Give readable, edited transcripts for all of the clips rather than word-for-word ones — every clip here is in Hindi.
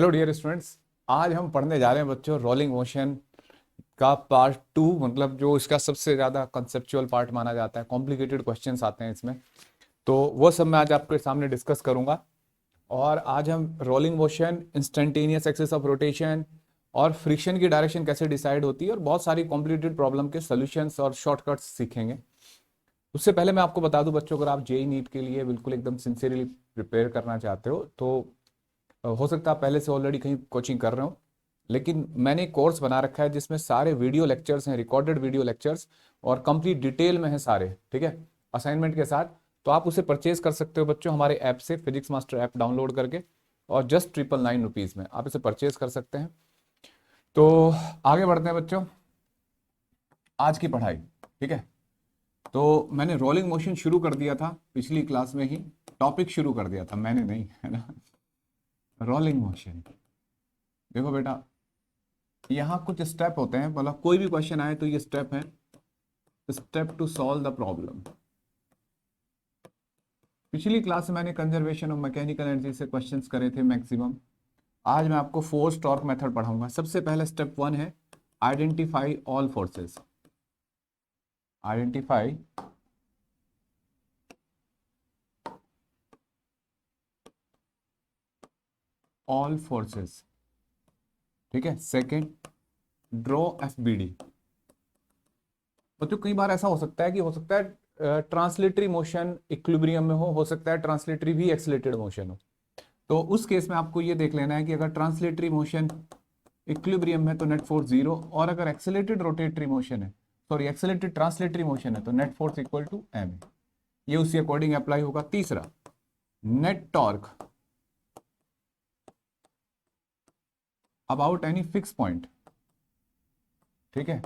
Hello dear students. आज हम पढ़ने जा रहे हैं बच्चों रोलिंग मोशन का पार्ट टू, मतलब जो इसका सबसे ज़्यादा कंसेप्चुअल पार्ट माना जाता है। कॉम्प्लिकेटेड क्वेश्चंस आते हैं इसमें, तो वो सब मैं आज आपके सामने डिस्कस करूंगा। और आज हम rolling motion, instantaneous axis of rotation और फ्रिक्शन की डायरेक्शन कैसे डिसाइड होती है और बहुत सारी कॉम्प्लिकेटेड प्रॉब्लम के सोल्यूशंस और शॉर्टकट्स सीखेंगे। उससे पहले मैं आपको बता दूं बच्चों, अगर आप जेई नीट के लिए बिल्कुल एकदम सिंसियरली प्रिपेयर करना चाहते हो तो हो सकता है आप पहले से ऑलरेडी कहीं कोचिंग कर रहे हो, लेकिन मैंने एक कोर्स बना रखा है जिसमें सारे वीडियो लेक्चर्स हैं, रिकॉर्डेड वीडियो लेक्चर्स, और कंप्लीट डिटेल में है सारे, ठीक है, असाइनमेंट के साथ। तो आप उसे परचेज कर सकते हो बच्चों हमारे ऐप से, फिजिक्स मास्टर ऐप डाउनलोड करके, और जस्ट 999 रुपीज़ में आप इसे परचेज कर सकते हैं। तो आगे बढ़ते हैं बच्चों, आज की पढ़ाई, ठीक है। तो मैंने रोलिंग मोशन शुरू कर दिया था पिछली क्लास में ही, टॉपिक शुरू कर दिया था मैंने, नहीं है ना। रोलिंग मोशन, देखो बेटा, यहाँ कुछ स्टेप होते हैं, मतलब कोई भी क्वेश्चन आए तो ये स्टेप है, step to solve the problem. पिछली क्लास में मैंने कंजर्वेशन ऑफ मैकेनिकल एनर्जी से क्वेश्चंस करे थे मैक्सिमम। आज मैं आपको फोर्स टॉर्क मेथड पढ़ाऊंगा। सबसे पहले स्टेप वन है identify all forces. Identify all forces, ठीक है। Second, draw FBD. बच्चों कई बार ऐसा हो सकता है ट्रांसलेटरी मोशन इक्विलिब्रियम में हो सकता है ट्रांसलेटरी भी एक्सीलरेटेड मोशन हो। तो उस केस में आपको ये देख लेना है कि अगर ट्रांसलेटरी मोशन इक्विलिब्रियम है तो नेट फोर्स जीरो, और अगर एक्सेलेरेटेड रोटेटरी मोशन है, सॉरी एक्सेलेरेटेड ट्रांसलेटरी मोशन है, तो net force equal to M. ये उसी अकॉर्डिंग अप्लाई होगा। तीसरा, net torque about any fix point, ठीक है,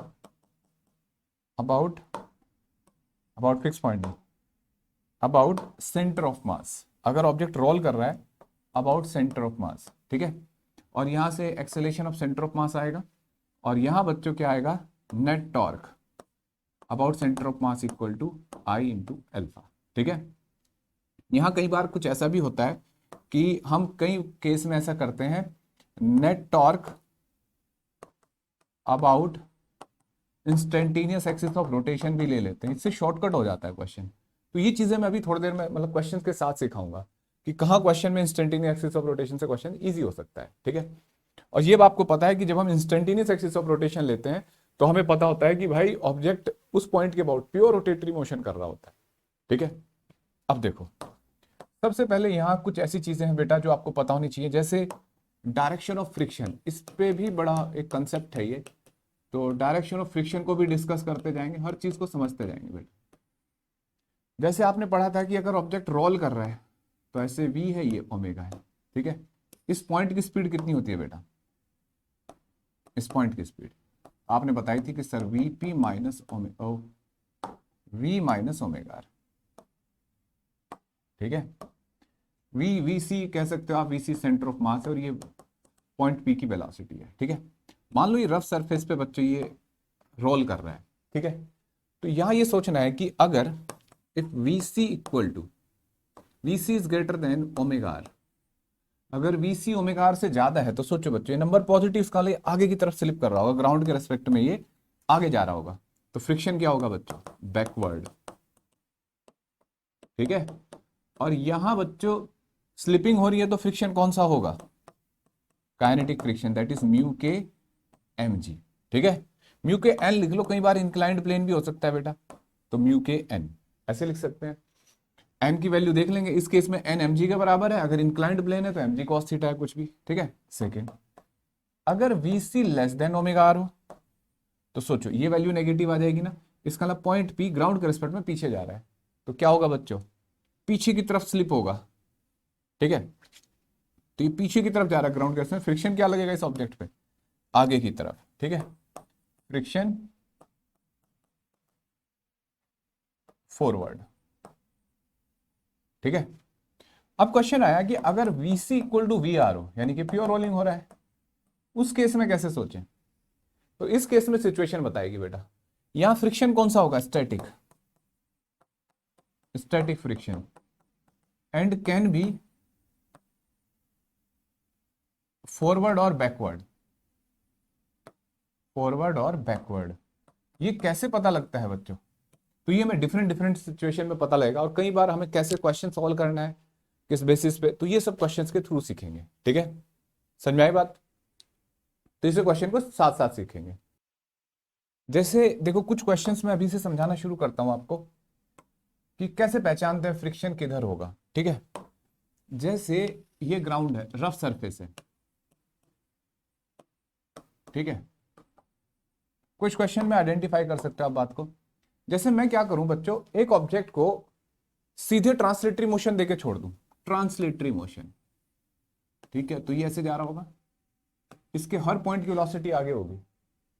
अबाउट अबाउट फिक्स पॉइंट नहीं, अबाउट सेंटर ऑफ मास। अगर ऑब्जेक्ट रोल कर रहा है, अबाउट सेंटर ऑफ मास, ठीक है। और यहां से acceleration of centre of mass आएगा, और यहां बच्चों क्या आएगा, net torque about centre of mass equal to I into alpha, ठीक है। यहां कई बार कुछ ऐसा भी होता है कि हम कई केस में ऐसा करते हैं, net torque about instantaneous axis of rotation भी ले लेते हैं, इससे शॉर्टकट हो जाता है क्वेश्चन। तो ये चीजें मैं अभी थोड़ी देर में मतलब क्वेश्चन के साथ सिखाऊंगा कि कहाँ क्वेश्चन में इंस्टेंटेनियस एक्सिस ऑफ रोटेशन से क्वेश्चन इजी हो सकता है, ठीक है। और ये आपको पता है कि जब हम इंस्टेंटेनियस एक्सिस ऑफ रोटेशन लेते हैं तो हमें पता होता है कि भाई ऑब्जेक्ट उस पॉइंट के अबाउट प्योर रोटेटरी मोशन कर रहा होता है, ठीक है। अब देखो, सबसे पहले यहाँ कुछ ऐसी चीजें हैं बेटा जो आपको पता होनी चाहिए, जैसे डायरेक्शन ऑफ फ्रिक्शन। इस पे भी बड़ा एक कंसेप्ट है ये, तो डायरेक्शन ऑफ फ्रिक्शन को भी डिस्कस करते जाएंगे, हर चीज को समझते जाएंगे बेटा। जैसे आपने पढ़ा था कि अगर ऑब्जेक्ट रोल कर रहा है तो ऐसे v है, ये ओमेगा है, ठीक है। इस पॉइंट की स्पीड कितनी होती है बेटा, इस पॉइंट की स्पीड आपने बताई थी कि sir V P minus V minus omega, ठीक है। वी सी कह सकते हो आप, V C centre of mass है और ये पॉइंट पी की वेलोसिटी है, ठीक है। मान लो ये रफ सरफेस पे बच्चों ये रोल कर रहा है, ठीक है। तो यहां ये सोचना है कि अगर if V C equal to V C is greater than omega R, अगर वी सी ओमेगा आर से ज्यादा है तो सोचो बच्चों ये नंबर पॉजिटिव इसका आगे की तरफ स्लिप कर रहा होगा, ग्राउंड के रेस्पेक्ट में ये आगे जा रहा होगा, तो फ्रिक्शन क्या होगा बच्चों, बैकवर्ड, ठीक है। और यहां बच्चों स्लिपिंग हो रही है तो फ्रिक्शन कौन सा होगा, kinetic friction, that is mu के एम जी, ठीक है। म्यू के एन लिख लो, कई बार इंक्लाइंड प्लेन भी हो सकता है बेटा, तो म्यू के एन ऐसे लिख सकते हैं। एन की वैल्यू देख लेंगे, इस केस में एन एम जी के बराबर है, अगर इंक्लाइंड प्लेन है तो एम जी कॉस थीटा है, कुछ भी, ठीक है। सेकेंड, अगर V C less than omega R हो तो सोचो ये वैल्यू नेगेटिव आ जाएगी ना, इसका मतलब पॉइंट पी ग्राउंड के रिस्पेक्ट में पीछे जा रहा है, तो क्या होगा बच्चों, पीछे की तरफ स्लिप होगा, ठीक है। तो ये पीछे की तरफ जा रहा है ग्राउंड के रिस्पेक्ट में, फ्रिक्शन क्या लगेगा इस ऑब्जेक्ट पे, आगे की तरफ, ठीक है, फ्रिक्शन फॉरवर्ड, ठीक है। अब क्वेश्चन आया कि अगर VC equal to V R हो, यानी कि प्योर रोलिंग हो रहा है, उस केस में कैसे सोचें। तो इस केस में सिचुएशन बताएगी बेटा, यहां फ्रिक्शन कौन सा होगा, static, static friction, and can be forward और बैकवर्ड, फॉरवर्ड और बैकवर्ड, ये कैसे पता लगता है बच्चों? तो ये हमें डिफरेंट डिफरेंट सिचुएशन में पता लगेगा, और कई बार हमें कैसे क्वेश्चन सॉल्व करना है, किस बेसिस पे, तो ये सब क्वेश्चंस के थ्रू सीखेंगे। ठीक है, समझ में आई बात? तो इसे क्वेश्चन को साथ साथ सीखेंगे। जैसे देखो, कुछ क्वेश्चंस मैं अभी से समझाना शुरू करता हूं आपको कि कैसे पहचानते हैं फ्रिक्शन किधर होगा। ठीक है, जैसे ये ग्राउंड है, रफ सरफेस है। ठीक है, कुछ क्वेश्चन में आइडेंटिफाई कर सकते हो आप बात को। जैसे मैं क्या करूं बच्चों, एक ऑब्जेक्ट को सीधे ट्रांसलेटरी मोशन देके छोड़ दूं, ट्रांसलेटरी मोशन। ठीक है, तो ये ऐसे जा रहा होगा, इसके हर पॉइंट की वेलोसिटी आगे होगी।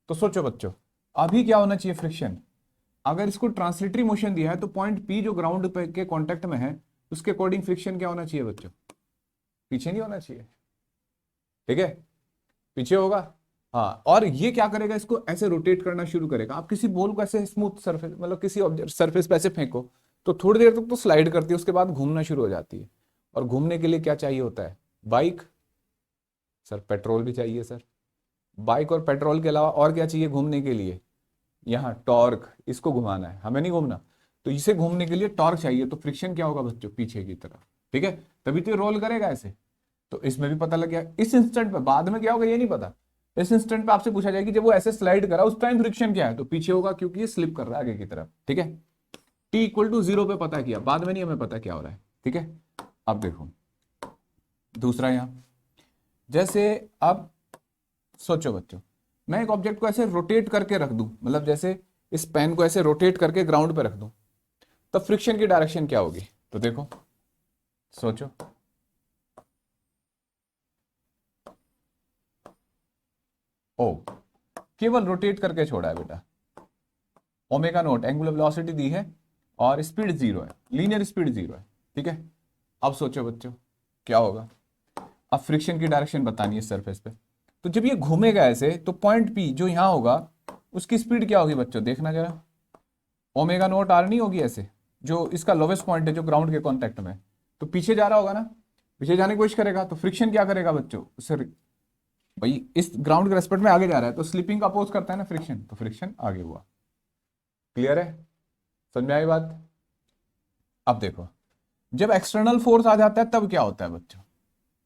तो सोचो बच्चों, अभी क्या होना चाहिए फ्रिक्शन? अगर इसको ट्रांसलेटरी मोशन दिया है तो पॉइंट पी जो ग्राउंड पे के कांटेक्ट में है, उसके अकॉर्डिंग फ्रिक्शन क्या होना चाहिए बच्चों? पीछे नहीं होना चाहिए। ठीक है, पीछे होगा। हाँ, और ये क्या करेगा, इसको ऐसे रोटेट करना शुरू करेगा। आप किसी बॉल को ऐसे स्मूथ सरफेस, मतलब किसी ऑब्जेक्ट सरफेस पे ऐसे फेंको तो थोड़ी देर तक तो स्लाइड करती है, उसके बाद घूमना शुरू हो जाती है। और घूमने के लिए क्या चाहिए होता है? बाइक। सर पेट्रोल भी चाहिए सर। बाइक और पेट्रोल के अलावा और क्या चाहिए घूमने के लिए? यहाँ टॉर्क, इसको घुमाना है, हमें नहीं घूमना। तो इसे घूमने के लिए टॉर्क चाहिए, तो फ्रिक्शन क्या होगा बच्चों? पीछे की तरफ। ठीक है, तभी तो ये रोल करेगा ऐसे। तो इसमें भी पता लग गया। इस इंस्टेंट पे बाद में क्या होगा ये नहीं पता। इस इंस्टेंट पे आपसे पूछा जाएगा कि जब वो ऐसे स्लाइड करा उस टाइम फ्रिक्शन क्या है, तो पीछे होगा क्योंकि ये स्लिप कर रहा है आगे की तरफ। ठीक है, टी इक्वल टू 0 पे पता किया, बाद में नहीं हमें पता क्या हो रहा है। ठीक है, अब देखो दूसरा यहां, जैसे अब सोचो बच्चों, मैं एक ऑब्जेक्ट को ऐसे रोटेट करके रख दूं, मतलब जैसे इस पेन को ऐसे रोटेट करके ग्राउंड पे रख दूं, तब फ्रिक्शन की डायरेक्शन क्या होगी? तो देखो, सोचो, ओ केवल रोटेट करके छोड़ा है बेटा। ओमेगा नोट एंगुलर वेलोसिटी दी है और स्पीड 0 है, लीनियर स्पीड 0 है। ठीक है, अब सोचो बच्चों क्या होगा। अब फ्रिक्शन की डायरेक्शन बतानी है सरफेस पे, तो जब ये घूमेगा ऐसे तो पॉइंट पी जो यहां होगा उसकी स्पीड क्या होगी बच्चों? देखना जरा, ओमेगा नोट आर नहीं होगी ऐसे, जो इसका लोवेस्ट पॉइंट है जो ग्राउंड के कांटेक्ट में है, तो पीछे जा रहा होगा ना, पीछे जाने की कोशिश करेगा, तो फ्रिक्शन क्या करेगा बच्चों? उससे भाई इस ग्राउंड के रेस्पेक्ट में आगे जा रहा है, तो स्लिपिंग का अपोज करता है ना फ्रिक्शन, तो फ्रिक्शन आगे हुआ। क्लियर है? समझ में आई बात? अब देखो, जब एक्सटर्नल फोर्स आ जाता है तब क्या होता है बच्चों?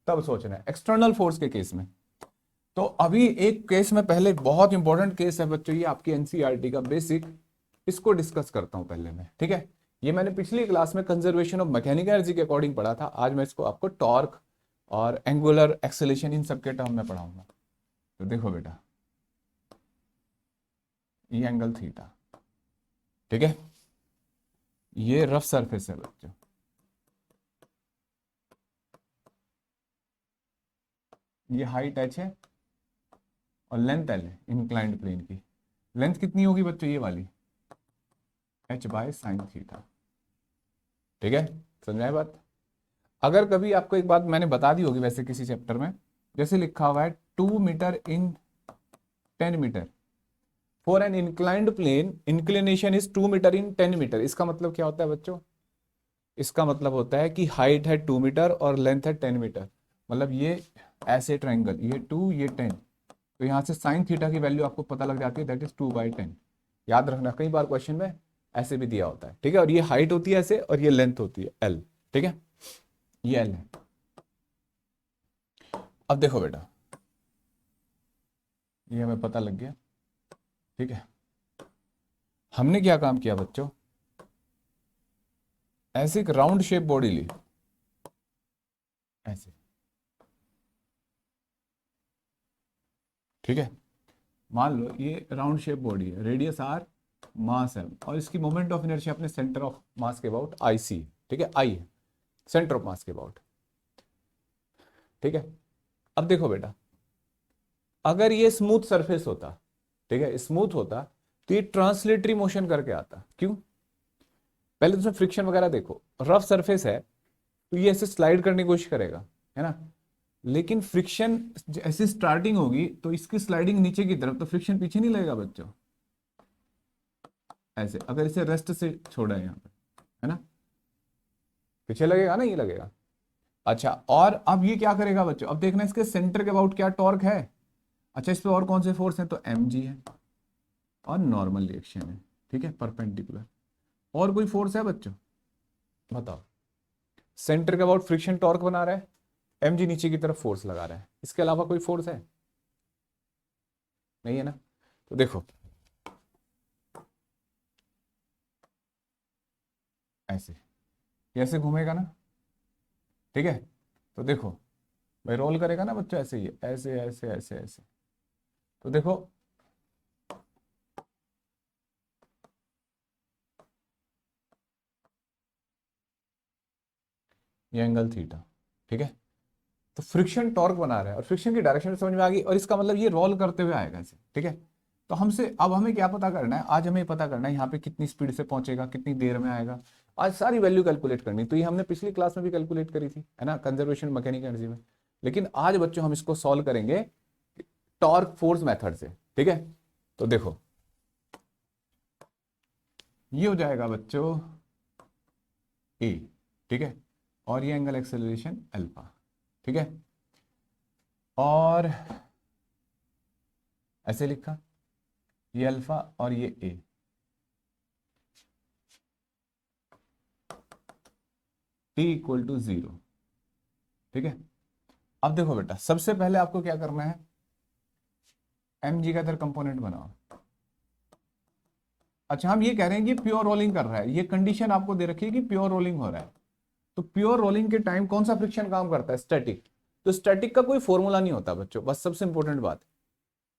तब सोचना है एक्सटर्नल फोर्स के केस में। तो अभी एक केस में, पहले बहुत इंपॉर्टेंट केस है बच्चों, ये आपकी एनसीईआरटी का बेसिक, इसको डिस्कस करता हूं पहले मैं। ठीक है, ये मैंने पिछली क्लास में कंजर्वेशन ऑफ मैकेनिकल एनर्जी के अकॉर्डिंग पढ़ा था, आज मैं इसको आपको टॉर्क और एंगुलर एक्सेलेरेशन इन सब के टर्म में पढ़ाऊंगा। तो देखो बेटा, ये एंगल थीटा। ठीक है, ये रफ सरफेस है बच्चों, ये हाइट h है और लेंथ l है इंक्लाइंड प्लेन की। लेंथ कितनी होगी बच्चों? ये वाली h बाय साइन थीटा। ठीक है, समझाए बात? अगर कभी आपको एक बात मैंने बता दी होगी वैसे किसी चैप्टर में, जैसे लिखा हुआ है 2 metre in 10 metre for an inclined plane, inclination is 2 metre in 10 metre, इसका मतलब क्या होता है बच्चों? इसका मतलब होता है कि हाइट है 2 मीटर और लेंथ है 10 मीटर, मतलब ये ऐसे ट्राइंगल, ये 2 ये 10, तो यहाँ से साइन थीटा की वैल्यू आपको पता लग जाती है, दैट इज 2/10। याद रखना, कई बार क्वेश्चन में ऐसे भी दिया होता है। ठीक है, और ये हाइट होती है ऐसे और ये लेंथ होती है एल। ठीक है, ये एल है। अब देखो बेटा, ये हमें पता लग गया। ठीक है, हमने क्या काम किया बच्चों, ऐसे एक राउंड शेप बॉडी ली, ऐसे। ठीक है, मान लो ये राउंड शेप बॉडी है, रेडियस आर, मास है, और इसकी मोमेंट ऑफ इनर्शिया अपने सेंटर ऑफ मास के अबाउट आई सी। ठीक है, आई है सेंटर ऑफ मास के अबाउट। ठीक है, अब देखो बेटा, अगर ये स्मूथ सरफेस होता, ठीक है स्मूथ होता, तो ये ट्रांसलेटरी मोशन करके आता। क्यों? पहले तो उसमें फ्रिक्शन वगैरह देखो, रफ सरफेस है तो ये ऐसे स्लाइड करने की कोशिश करेगा, है ना, लेकिन फ्रिक्शन ऐसे स्टार्टिंग होगी तो इसकी स्लाइडिंग नीचे की तरफ, तो फ्रिक्शन पीछे नहीं लगेगा बच्चों, ऐसे अगर इसे रेस्ट से छोड़ा है यहाँ पे, है ना, पीछे लगेगा ना, ये लगेगा। अच्छा, और अब ये क्या करेगा बच्चों, अब देखना इसके सेंटर के अबाउट क्या टॉर्क है। अच्छा, इस पे और कौन से फोर्स हैं, तो एम जी है और नॉर्मल रिएक्शन है, ठीक है, परपेंडिकुलर। और कोई फोर्स है बच्चों, बताओ। सेंटर के अबाउट फ्रिक्शन टॉर्क बना रहा है, एम जी नीचे की तरफ फोर्स लगा रहा है, इसके अलावा कोई फोर्स है, नहीं है ना। तो देखो ऐसे, कैसे घूमेगा ना, ठीक है। तो देखो भाई, रोल करेगा ना बच्चों, ऐसे ही ऐसे ऐसे ऐसे ऐसे। तो देखो, ये एंगल थीटा, ठीक है। तो फ्रिक्शन टॉर्क बना रहा है और फ्रिक्शन की डायरेक्शन समझ में आ गई, और इसका मतलब ये रोल करते हुए आएगा ऐसे, ठीक है। तो हमसे अब हमें क्या पता करना है, आज हमें पता करना है यहाँ पे कितनी स्पीड से पहुंचेगा, कितनी देर में आएगा। आज सारी वैल्यू कैलकुलेट करनी, तो ये हमने पिछली क्लास में भी कैलकुलेट करी थी, है ना, कंजर्वेशन मैकेनिकल एनर्जी में। लेकिन आज बच्चों हम इसको सॉल्व करेंगे टॉर्क फोर्स मेथड से, ठीक है। तो देखो, ये हो जाएगा बच्चों ए, ठीक है, और ये एंगल एक्सेलरेशन अल्फा, ठीक है। और ऐसे लिखा, ये अल्फा और ये ए, टी इक्वल टू 0, ठीक है। अब देखो बेटा, सबसे पहले आपको क्या करना है, एम जी का इधर कंपोनेंट बनाओ। अच्छा, हम ये कह रहे हैं कि प्योर रोलिंग कर रहा है, ये कंडीशन आपको दे रखी है कि प्योर रोलिंग हो रहा है। तो प्योर रोलिंग के टाइम कौन सा फ्रिक्शन काम करता है, स्टैटिक। तो स्टैटिक का कोई फॉर्मूला नहीं होता बच्चों, बस सबसे इंपॉर्टेंट बात,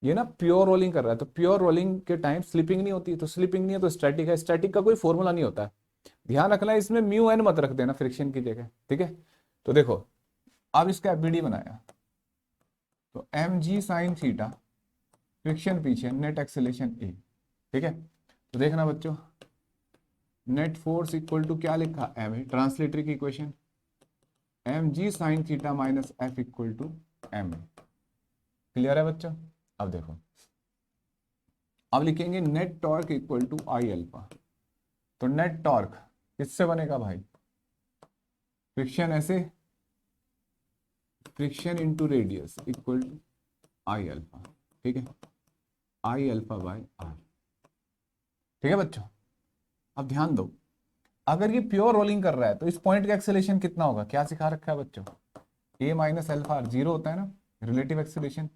ये ना प्योर रोलिंग कर रहा है, तो प्योर रोलिंग के टाइम स्लिपिंग नहीं होती, तो स्लिपिंग नहीं है तो स्टैटिक है, स्टैटिक का कोई फॉर्मूला नहीं होता है। ध्यान रखना है, इसमें म्यू एन मत रख देना फ्रिक्शन की जगह, ठीक है। तो देखो, अब इसका एफबीडी बनाया, तो M G sine theta, friction पीछे, नेट एक्सेलेरेशन ए, ठीक है। तो देखना बच्चों, नेट फोर्स इक्वल टू क्या लिखा, एम ए, ट्रांसलेटरी की equation, M G sine theta minus F equal to M A. Clear है बच्चों। अब देखो, अब लिखेंगे net torque equal to I alpha. तो नेट टॉर्क किससे बनेगा भाई, फ्रिक्शन ऐसे, friction into radius equal to I alpha, ठीक है, आई अल्फा बाय आर, ठीक है बच्चों। अब ध्यान दो, अगर ये प्योर रोलिंग कर रहा है तो इस पॉइंट का एक्सेलेरेशन कितना होगा, क्या सिखा रखा है बच्चों, A minus alpha R, zero होता है ना relative acceleration,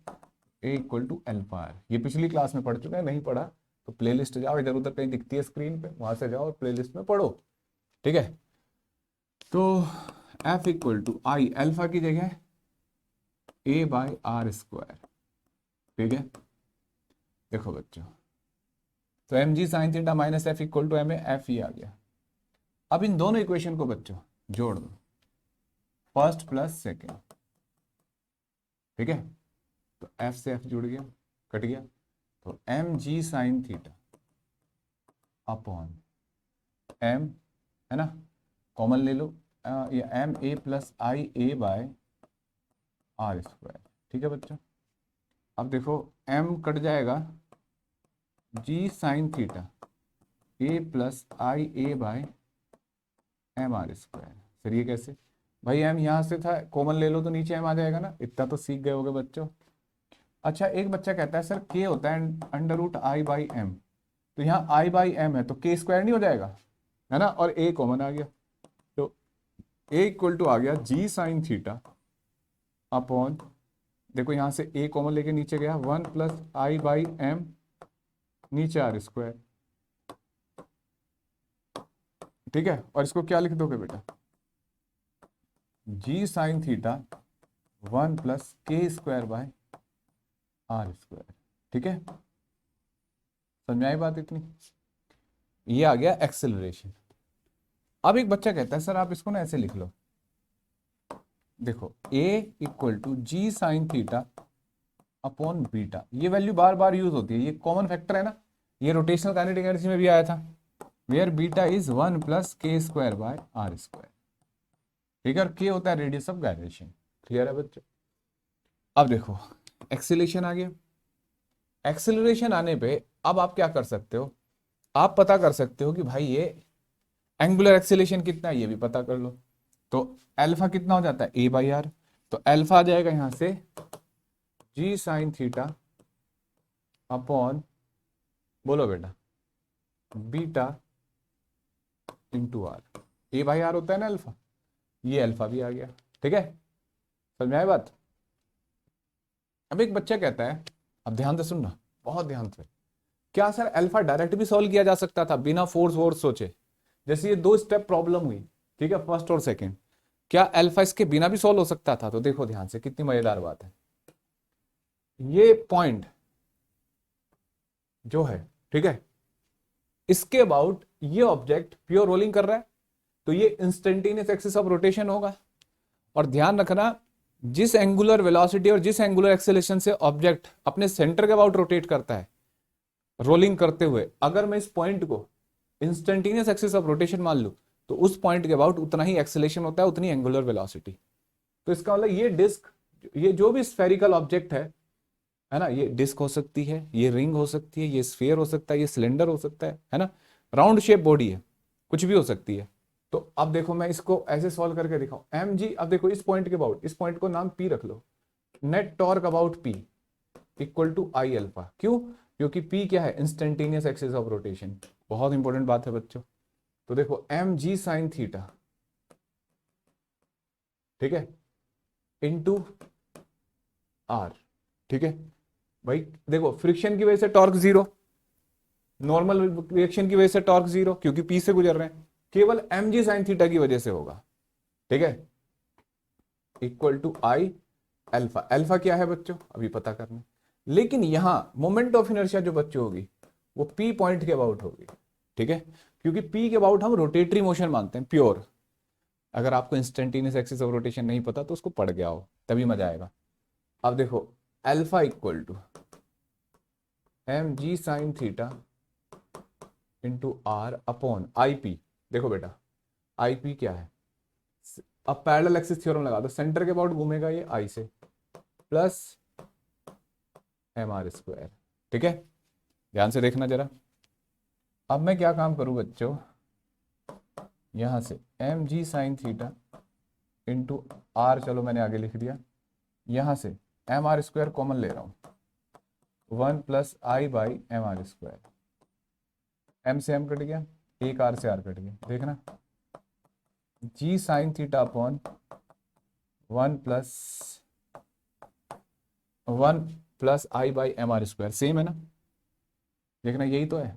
A equal to alpha R. ये पिछली क्लास में पढ़ चुके हैं, नहीं पढ़ा तो प्लेलिस्ट जाओ, इधर उधर कहीं दिखती है स्क्रीन पे, वहां से जाओ और प्लेलिस्ट में पढ़ो, ठीक है। तो F equal to I, alpha की जगह ए बाय आर स्क्वायर, ठीक है। देखो बच्चों, तो M G sine theta minus F equal to M A, F ही आ गया। अब इन दोनों इक्वेशन को बच्चों जोड़ दो, फर्स्ट प्लस सेकेंड, ठीक है। तो एफ से एफ जुड़ गया, कट गया, तो M G sine theta upon M, है ना, कॉमन ले लो, ये M A plus I A by R square, ठीक है बच्चों। अब देखो, एम कट जाएगा, G sine theta A plus I A by M are square. फिर ये कैसे, भाई एम यहाँ से था, कॉमन ले लो तो नीचे एम आ जाएगा ना, इतना तो सीख गए होगे बच्चों। अच्छा, एक बच्चा कहता है सर के होता है under root I by M, तो यहाँ आई बाई एम है तो के स्क्वायर नहीं हो जाएगा, है ना, और ए कॉमन आ गया, तो ए इक्वल टू आ गया जी साइन थीटा अपॉन, देखो यहाँ से ए कॉमन लेके नीचे गया, one plus I by M, नीचे आर स्क्वायर, ठीक है। और इसको क्या लिख दोगे बेटा, G sine theta one plus K square by R square, ठीक है। समझ में आई बात इतनी, ये आ गया एक्सेलरेशन। अब एक बच्चा कहता है सर आप इसको ना ऐसे लिख लो, देखो a equal to G sine theta upon beta, ये वैल्यू बार बार यूज होती है, ये कॉमन फैक्टर है ना, ये रोटेशनल काइनेटिक एनर्जी में भी आया था, where beta is one plus K square by R square, ठीक है। और के होता है रेडियस ऑफ गायरेशन। क्लियर है बच्चों। अब देखो, एक्सेलरेशन आ गया, एक्सेलरेशन आने पे अब आप क्या कर सकते हो, आप पता कर सकते हो कि भाई ये एंगुलर एक्सेलरेशन कितना है, ये भी पता कर लो। तो अल्फा कितना हो जाता है ए बाई आर, तो अल्फा आ जाएगा यहां से जी साइन थीटा अपॉन, बोलो बेटा, beta into R. A by R होता है ना अल्फा, ये अल्फा भी आ गया। ठीक है, समझ में आई बात। अब एक बच्चा कहता है, अब ध्यान से सुनना, बहुत ध्यान से, क्या सर अल्फा डायरेक्ट भी सॉल्व किया जा सकता था बिना फोर्स वोर्स सोचे? जैसे ये दो स्टेप प्रॉब्लम हुई, ठीक है, फर्स्ट और सेकंड, क्या अल्फा इसके बिना भी सॉल्व हो सकता था? तो देखो ध्यान से, कितनी मजेदार बात है। ये पॉइंट जो है, ठीक है, इसके अबाउट ये ऑब्जेक्ट प्योर रोलिंग कर रहा है, तो ये इंस्टेंटेनियस एक्सिस ऑफ रोटेशन होगा। और ध्यान रखना, जिस एंगुलर वेलोसिटी और जिस एंगुलर एक्सेलेरेशन से ऑब्जेक्ट अपने सेंटर के अबाउट रोटेट करता है रोलिंग करते हुए, अगर मैं इस पॉइंट को इंस्टेंटेनियस एक्सिस ऑफ रोटेशन मान लूं, तो उस पॉइंट के अबाउट उतना ही एक्सेलेरेशन होता है, उतनी एंगुलर वेलोसिटी। तो इसका मतलब ये डिस्क, ये जो भी स्फेरिकल ऑब्जेक्ट है ना, ये डिस्क हो सकती है, ये रिंग हो सकती है, ये स्फीयर हो सकता है, ये सिलेंडर हो सकता है ना, राउंड शेप बॉडी है, कुछ भी हो सकती है। तो अब देखो मैं इसको ऐसे सॉल्व करके दिखाऊं, एम जी, अब देखो इस पॉइंट के अबाउट, इस पॉइंट को नाम पी रख लो, net torque about P equal to I alpha. क्यों? क्योंकि पी क्या है? Instantaneous axis of rotation. बहुत इंपॉर्टेंट बात है बच्चों। तो देखो एम जी साइन थीटा, ठीक है, इनटू आर। ठीक है भाई, देखो फ्रिक्शन की वजह से टॉर्क जीरो, नॉर्मल रिएक्शन की वजह से टॉर्क जीरो, क्योंकि पी से गुजर रहे हैं, केवल एम जी साइन थीटा की वजह से होगा। ठीक है, equal to I alpha. Alpha क्या है बच्चों? अभी पता करना। लेकिन यहां मोमेंट ऑफ इनर्शिया जो बच्चों होगी, वो पी पॉइंट के अबाउट होगी। ठीक है, क्योंकि पी के अबाउट हम रोटेटरी मोशन मानते हैं प्योर। अगर आपको इंस्टेंटेनियस एक्सिस ऑफ रोटेशन नहीं पता तो उसको पढ़ गया हो, तभी मजा आएगा। अब देखो alpha equal to M G sine theta into R upon I P. देखो बेटा, आई पी क्या है? अब पैरेलल एक्सिस थ्योरम लगा दो, सेंटर के अबाउट घूमेगा ये आई से, प्लस एम आर स्क्वायर। ठीक है, ध्यान से देखना जरा। अब मैं क्या काम करूं बच्चों, यहां से M G sine theta into R, चलो मैंने आगे लिख दिया, यहां से एम आर स्क्वायर कॉमन ले रहा हूं, 1 plus I by M are square. M से एम कट गया, एक आर से आर कट गया, देखना, G sine theta upon 1 plus I by M are square, same है ना? देखना यही तो है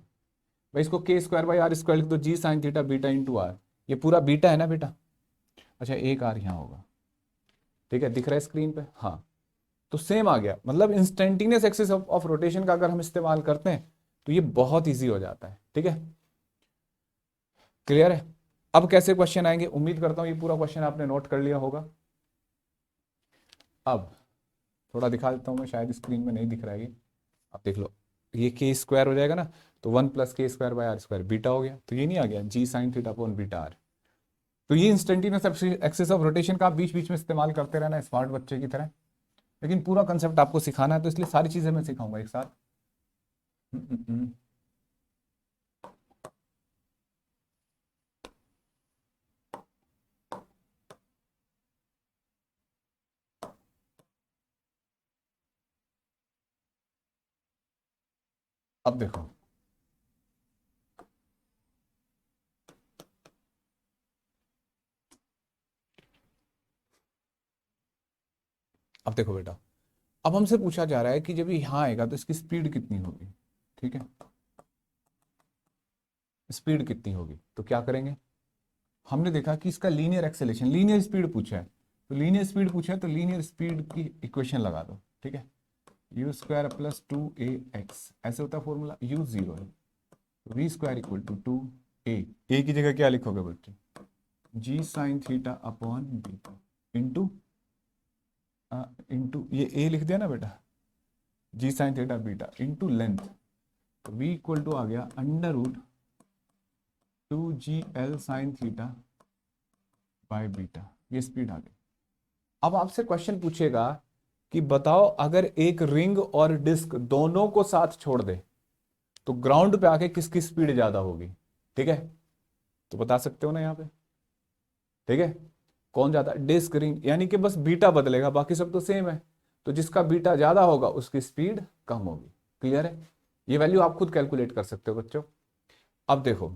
भाई। इसको के स्क्वायर बाई आर स्क्वायर लिख दो, G sine theta beta into R, ये पूरा बीटा है ना बेटा? अच्छा, एक आर यहाँ होगा। ठीक है, दिख रहा है स्क्रीन पे? हाँ, तो सेम आ गया। मतलब इंस्टेंटेनियस एक्सिस ऑफ रोटेशन का अगर हम इस्तेमाल करते हैं तो ये बहुत ईजी हो जाता है। ठीक है, क्लियर है? अब कैसे क्वेश्चन आएंगे, उम्मीद करता हूं ये पूरा क्वेश्चन आपने नोट कर लिया होगा। अब थोड़ा दिखा देता हूं मैं, शायद स्क्रीन में नहीं दिख रहा है ये, आप देख लो। ये के स्क्वायर हो जाएगा ना, तो 1 plus K square by R square beta हो गया, तो ये नहीं आ गया G sine theta upon beta R. तो ये इंस्टेंटेनियस एक्सिस ऑफ रोटेशन का आप बीच बीच में इस्तेमाल करते रहना स्मार्ट बच्चे की तरह। लेकिन पूरा कंसेप्ट आपको सिखाना है, तो इसलिए सारी चीजें मैं सिखाऊंगा एक साथ। हम्म, हम्म, हम्म। अब देखो, अब देखो बेटा, अब हमसे पूछा जा रहा है कि जब ये यहाँ आएगा तो इसकी स्पीड कितनी होगी। ठीक है, स्पीड कितनी होगी, तो क्या करेंगे? हमने देखा कि इसका लीनियर एक्सेलेरेशन, लीनियर स्पीड पूछा है, तो लीनियर स्पीड पूछा है तो लीनियर स्पीड की इक्वेशन लगा दो। ठीक है, यू स्क्वायर प्लस 2ax, ऐसे होता है फॉर्मूला, यू जीरो है, V square equal to 2a की जगह क्या लिखोगे बच्चे? G sine theta upon beta into into ये a लिख दिया ना बेटा, G sine theta beta into length, तो v इक्वल टू आ गया under root 2gl sine theta by beta. ये स्पीड आ गई। अब आपसे क्वेश्चन पूछेगा कि बताओ अगर एक रिंग और डिस्क दोनों को साथ छोड़ दे तो ग्राउंड पे आके किसकी स्पीड ज्यादा होगी? ठीक है, तो बता सकते हो ना यहाँ पे? ठीक है, कौन ज्यादा, डिस्क, रिंग, यानी कि बस बीटा बदलेगा, बाकी सब तो सेम है। तो जिसका बीटा ज्यादा होगा उसकी स्पीड कम होगी। क्लियर है? ये वैल्यू आप खुद कैलकुलेट कर सकते हो बच्चों। अब देखो,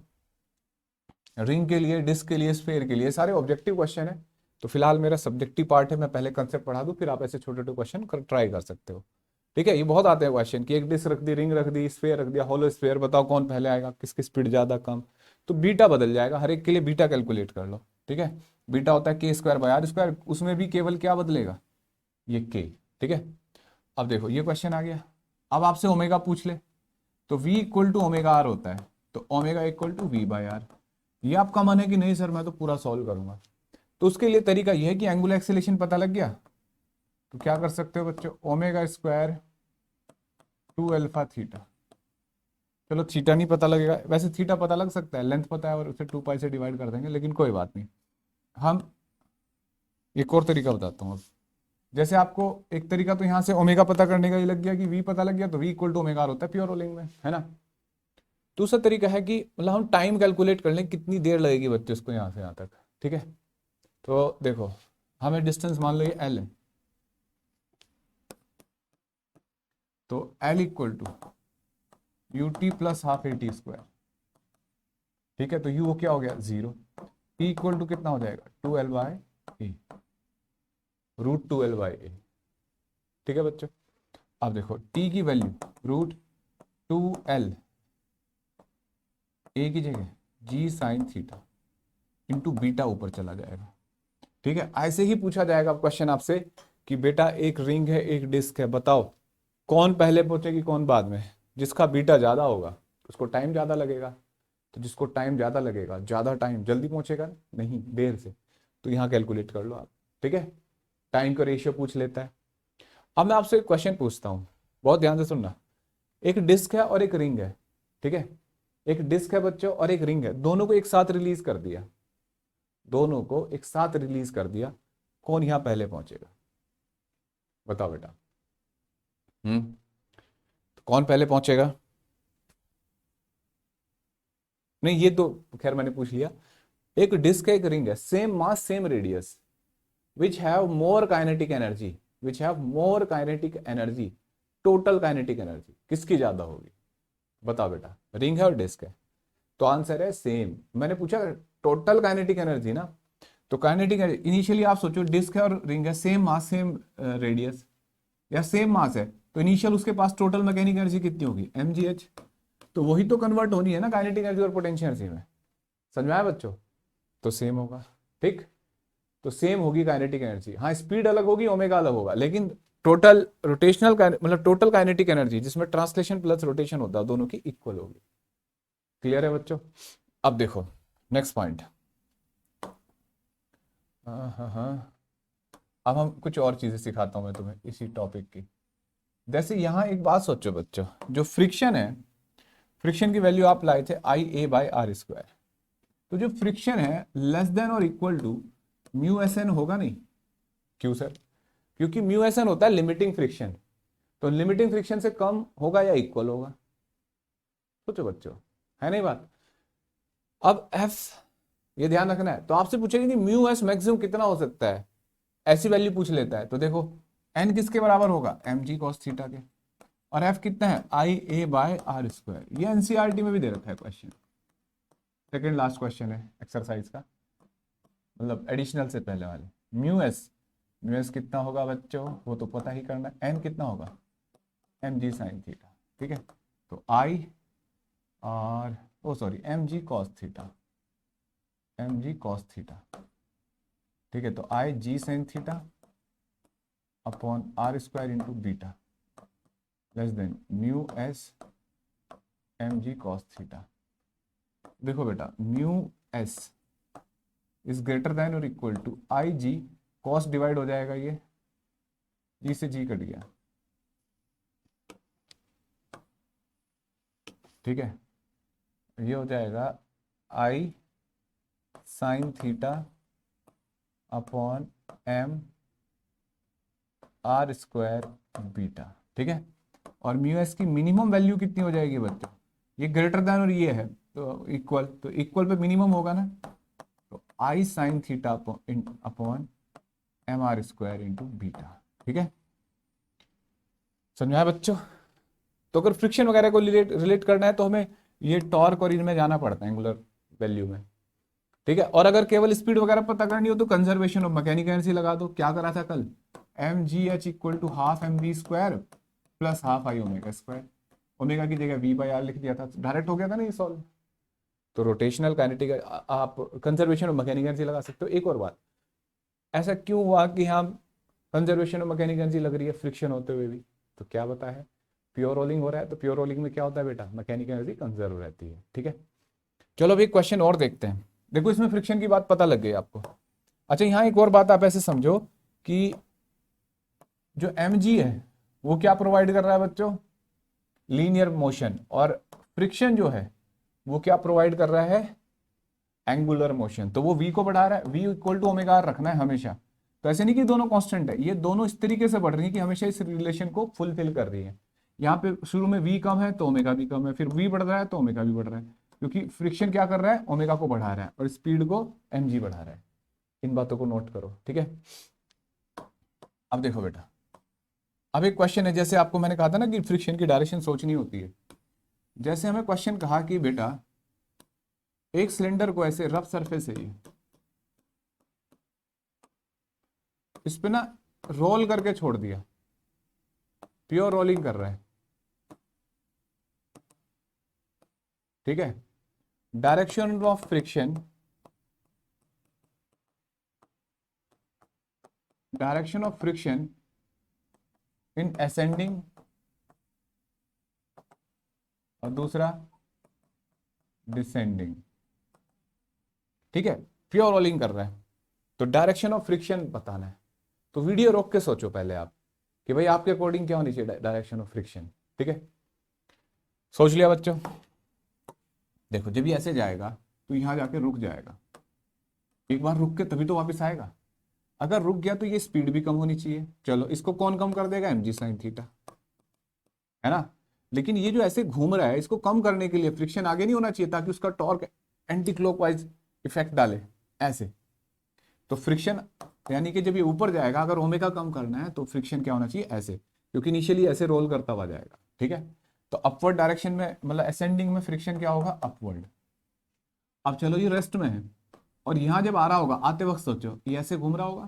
रिंग के लिए, डिस्क के लिए, स्फीयर के लिए सारे ऑब्जेक्टिव क्वेश्चन है। तो फिलहाल मेरा सब्जेक्टिव पार्ट है, मैं पहले कंसेप्ट पढ़ा दूं, फिर आप ऐसे छोटे छोटे क्वेश्चन ट्राई कर सकते हो। ठीक है? ये बहुत आते हैं क्वेश्चन कि एक डिस्क रख दी, रिंग रख दी, स्फीयर रख दिया, होलो स्फीयर, बताओ कौन पहले आएगा, किसकी स्पीड ज्यादा कम। तो बीटा बदल जाएगा, हर एक के लिए बीटा कैलकुलेट कर लो। ठीक है? बीटा होता है के स्क्वायर बाय आर स्क्वायर, उसमें भी केवल क्या बदलेगा, ये के। ठीक है? अब देखो ये क्वेश्चन आ गया। अब आपसे ओमेगा पूछ ले, तो v equal to omega R होता है, तो omega equal to V by R. ये आपका मन है कि नहीं सर मैं तो पूरा सॉल्व करूंगा, तो उसके लिए तरीका यह है कि एंगुलर एक्सेलेरेशन पता लग गया, तो क्या कर सकते हो बच्चों, ओमेगा स्क्वायर 2 अल्फा थीटा। चलो थीटा नहीं पता लगेगा, वैसे थीटा पता लग सकता है, लेंथ पता है और उसे 2 पाई से डिवाइड कर देंगे, लेकिन कोई बात नहीं। हम एक और तरीका बताता हूँ अब। जैसे आपको एक तरीका तो यहाँ से ओमेगा पता करने का ही लग गया कि वी पता लग गया, तो V equal to omega R होता है प्योर रोलिंग में, है ना। दूसरा तरीका है कि मतलब हम टाइम कैलकुलेट कर लें कितनी देर लगेगी बच्चे उसको यहाँ से यहाँ तक। ठीक है? तो देखो, हमें डिस्टेंस मान लो ये एल है, तो L equal to U T plus half A T square. ठीक है? तो यू क्या हो गया, 0। टी इक्वल टू कितना हो जाएगा, 2 L by A, root 2 L by A. ठीक है बच्चों? अब देखो टी की वैल्यू रूट 2 एल, ए की जगह जी साइन थीटा इंटू बीटा ऊपर चला जाएगा। ठीक है? ऐसे ही पूछा जाएगा क्वेश्चन आपसे कि बेटा एक रिंग है, एक डिस्क है, बताओ कौन पहले पहुंचेगी कौन बाद में। जिसका बीटा ज्यादा होगा उसको टाइम ज्यादा लगेगा, तो जिसको टाइम ज्यादा लगेगा, ज्यादा टाइम जल्दी पहुंचेगा, नहीं देर से। तो यहाँ कैलकुलेट कर लो आप। ठीक है? टाइम का रेशियो पूछ लेता है। अब मैं आपसे एक क्वेश्चन पूछता हूँ, बहुत ध्यान से सुनना। एक डिस्क है और एक रिंग है। ठीक है? एक डिस्क है बच्चों और एक रिंग है, दोनों को एक साथ रिलीज कर दिया, दोनों को एक साथ रिलीज कर दिया, कौन यहां पहले पहुंचेगा, बताओ बेटा। तो कौन पहले पहुंचेगा? नहीं ये तो खैर मैंने पूछ लिया। एक डिस्क है, एक रिंग है, same mass same radius, which have more kinetic energy, which have more kinetic energy, total kinetic energy किसकी ज्यादा होगी, बताओ बेटा। रिंग है और डिस्क है, तो आंसर है सेम। मैंने पूछा टोटल काइनेटिक एनर्जी ना, तो काइनेटिक इनिशियली आप सोचो डिस्क है और रिंग है, सेम मास सेम रेडियस, या सेम मास है, तो इनिशियल उसके पास टोटल मैकेनिक एनर्जी कितनी होगी, mgh। तो वही तो कन्वर्ट होनी है ना काइनेटिक एनर्जी और पोटेंशियल एनर्जी में। समझ में आया बच्चों? तो सेम होगा। ठीक? तो सेम होगी काइनेटिक एनर्जी, हाँ स्पीड अलग होगी, ओमेगा अलग होगा, लेकिन टोटल रोटेशनल मतलब टोटल काइनेटिक एनर्जी जिसमें ट्रांसलेशन प्लस रोटेशन होता है दोनों की इक्वल होगी। क्लियर है बच्चों? अब देखो नेक्स्ट पॉइंट। हाँ, अब हम कुछ और चीजें सिखाता हूं मैं तुम्हें इसी टॉपिक की। जैसे यहां एक बात सोचो बच्चों, जो फ्रिक्शन है, फ्रिक्शन की वैल्यू आप लाए थे I A by R square, तो जो फ्रिक्शन है लेस देन और equal to mu S N होगा नहीं? क्यों सर? क्योंकि म्यू एस एन होता है लिमिटिंग फ्रिक्शन, तो लिमिटिंग फ्रिक्शन से कम होगा या इक्वल होगा? सोचो बच्चों, है नहीं बात। अब एफ, ये ध्यान रखना है, तो आपसे पूछेगा कि म्यू एस मैक्सिमम कितना हो सकता है, ऐसी वैल्यू पूछ लेता है, तो देखो एन किसके बराबर होगा, एम जी कॉस थीटा के, और एफ कितना है, आई ए बाय आर स्क्वायर। ये एनसीईआरटी में भी दे रखा है क्वेश्चन, सेकंड लास्ट क्वेश्चन है एक्सरसाइज का, मतलब एडिशनल से पहले वाले। म्यू एस कितना होगा बच्चों, वो तो पता ही करना है, एन कितना होगा, एम जी साइन थीटा। ठीक है? तो आई और oh sorry M G cos theta, M G cos theta. ठीक है? तो I G sine theta upon R square into beta less than mu S M G cos theta. देखो बेटा mu S is greater than और equal to I G, cos divide हो जाएगा, ये जी से जी कट गया। ठीक है? ये हो जाएगा I sine theta upon M R square beta. ठीक है? और म्यू एस की मिनिमम वैल्यू कितनी हो जाएगी बच्चों, ये ग्रेटर देन और ये है तो इक्वल, तो इक्वल पे मिनिमम होगा ना, तो I sine theta upon M R square into beta. ठीक है, समझाया बच्चों? तो अगर फ्रिक्शन वगैरह को रिलेट करना है तो हमें ये टॉर्क और इनमें जाना पड़ता है, एंगुलर वैल्यू में। ठीक है, और अगर केवल स्पीड वगैरह पता करनी हो तो कंजर्वेशन ऑफ मैकेनिकल एनर्जी लगा दो। क्या करा था कल, M G H equal to half M V square plus half I omega square, omega की जगह वी बाई आर लिख दिया था, डायरेक्ट हो गया था ना ये सॉल्व। तो रोटेशनल काइनेटिक आप कंजर्वेशन ऑफ मैकेनिकल एनर्जी लगा सकते हो। एक और बात, ऐसा क्यों हुआ कि हम कंजर्वेशन ऑफ मैकेनिकल एनर्जी लग रही है फ्रिक्शन होते हुए भी? तो क्या बता है, प्योर रोलिंग हो रहा है, तो प्योर रोलिंग में क्या होता है बेटा, मैकेनिकल एनर्जी कंजर्व रहती है। ठीक है, चलो अब एक क्वेश्चन और देखते हैं। देखो इसमें फ्रिक्शन की बात पता लग गई आपको। अच्छा, यहाँ एक और बात आप ऐसे समझो कि जो mg है वो क्या प्रोवाइड कर रहा है बच्चों, लीनियर मोशन, और फ्रिक्शन जो है वो क्या प्रोवाइड कर रहा है, एंगुलर मोशन। तो वो v को बढ़ा रहा है, v equal to omega R रखना है हमेशा। तो ऐसे नहीं कि दोनों कांस्टेंट है, ये दोनों इस तरीके से बढ़ रही है कि हमेशा इस रिलेशन को फुलफिल कर रही है। यहाँ पे शुरू में v कम है तो ओमेगा भी कम है, फिर v बढ़ रहा है तो ओमेगा भी बढ़ रहा है, क्योंकि फ्रिक्शन क्या कर रहा है, ओमेगा को बढ़ा रहा है और स्पीड को mg बढ़ा रहा है। इन बातों को नोट करो। ठीक है, अब देखो बेटा, अब एक क्वेश्चन है, जैसे आपको मैंने कहा था ना कि फ्रिक्शन की डायरेक्शन सोचनी होती है। जैसे हमें क्वेश्चन कहा कि बेटा एक सिलेंडर को ऐसे रफ सरफेस है ये, इस पे ना रोल करके छोड़ दिया, प्योर रोलिंग कर रहा है। ठीक है, direction of friction, direction of friction in ascending और दूसरा डिसेंडिंग। ठीक है, प्योर रोलिंग कर रहा है, तो डायरेक्शन ऑफ फ्रिक्शन बताना है। तो वीडियो रोक के सोचो पहले आप कि भाई आपके अकॉर्डिंग क्या होनी चाहिए डायरेक्शन ऑफ फ्रिक्शन। ठीक है, सोच लिया बच्चों? देखो जब ये ऐसे जाएगा तो यहां जाके रुक जाएगा, एक बार रुक के तभी तो वापस आएगा। अगर रुक गया तो ये स्पीड भी कम होनी चाहिए। चलो इसको कौन कम कर देगा, एम जी साइन थीटा, है ना। लेकिन ये जो ऐसे घूम रहा है इसको कम करने के लिए फ्रिक्शन आगे नहीं होना चाहिए, ताकि उसका टॉर्क एंटी क्लॉकवाइज इफेक्ट डाले ऐसे। तो फ्रिक्शन यानी कि जब ये ऊपर जाएगा, अगर ओमेगा कम करना है तो फ्रिक्शन क्या होना चाहिए, ऐसे, क्योंकि इनिशियली ऐसे रोल करता हुआ जाएगा। ठीक है, तो अपवर्ड डायरेक्शन में मतलब असेंडिंग में फ्रिक्शन क्या होगा, अपवर्ड। अब चलो ये रेस्ट में है और यहां जब आ रहा होगा, आते वक्त सोचो ये ऐसे घूम रहा होगा।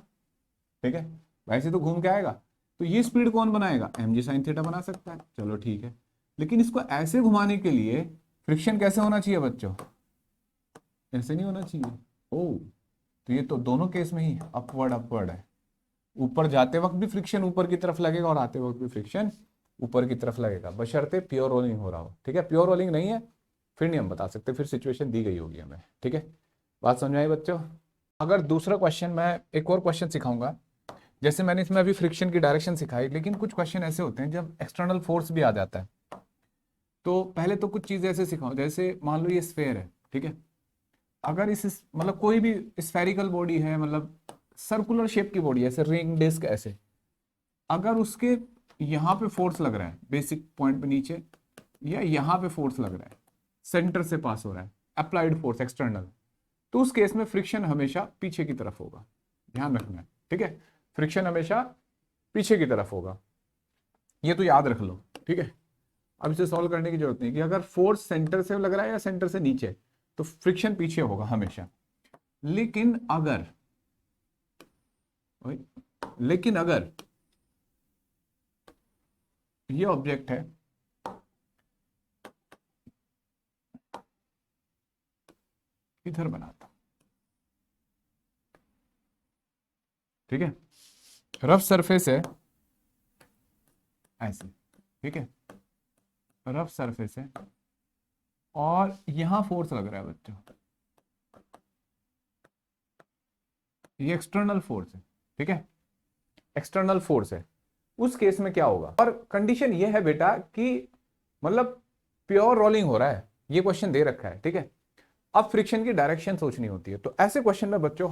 ठीक है, वैसे तो घूम के आएगा, तो ये स्पीड कौन बनाएगा, एम जी साइन थीटा बना सकता है। चलो ठीक है, लेकिन इसको ऐसे घुमाने के लिए फ्रिक्शन कैसे होना चाहिए बच्चों, ऐसे नहीं होना चाहिए। ओ, तो ये तो दोनों केस में ही अपवर्ड अपवर्ड है। ऊपर जाते वक्त भी फ्रिक्शन ऊपर की तरफ लगेगा और आते वक्त भी फ्रिक्शन ऊपर की तरफ लगेगा, बशर्ते प्योर रोलिंग हो रहा हो। ठीक है, प्योर रोलिंग नहीं है फिर नहीं हम बता सकते, फिर सिचुएशन दी गई होगी हमें। ठीक है, बात समझ आई बच्चों? अगर दूसरा क्वेश्चन, मैं एक और क्वेश्चन सिखाऊंगा। जैसे मैंने इसमें अभी फ्रिक्शन की डायरेक्शन सिखाई, लेकिन कुछ क्वेश्चन ऐसे होते हैं जब एक्सटर्नल फोर्स भी आ जाता है। तो पहले तो कुछ चीजें ऐसे सिखाओ, जैसे मान लो ये स्फेयर है। ठीक है, अगर इस मतलब कोई भी स्फेरिकल बॉडी है, मतलब सर्कुलर शेप की बॉडी है, ऐसे रिंग डिस्क ऐसे, अगर उसके यहाँ पे फोर्स लग रहा है बेसिक पॉइंट पे नीचे, या यहाँ पे फोर्स लग रहा है, सेंटर से पास हो रहा है, अप्लाइड फोर्स एक्सटर्नल, तो उस केस में फ्रिक्शन हमेशा पीछे की तरफ होगा। ध्यान रखना है। ठीक है, फ्रिक्शन हमेशा पीछे की तरफ होगा, ये तो याद रख लो। ठीक है, अब इसे सॉल्व करने की जरूरत नहीं कि अगर फोर्स सेंटर से लग रहा है या सेंटर से नीचे, तो फ्रिक्शन पीछे होगा हमेशा। लेकिन अगर ये ऑब्जेक्ट है, इधर बनाता, ठीक है, रफ सरफेस है ऐसे। ठीक है, रफ सरफेस है और यहां फोर्स लग रहा है बच्चों, ये एक्सटर्नल फोर्स है। ठीक है, एक्सटर्नल फोर्स है। उस केस में क्या होगा, और कंडीशन ये है बेटा कि मतलब प्योर रोलिंग हो रहा है, ये क्वेश्चन दे रखा है। ठीक है, अब फ्रिक्शन की डायरेक्शन सोचनी होती है। तो ऐसे क्वेश्चन में बच्चों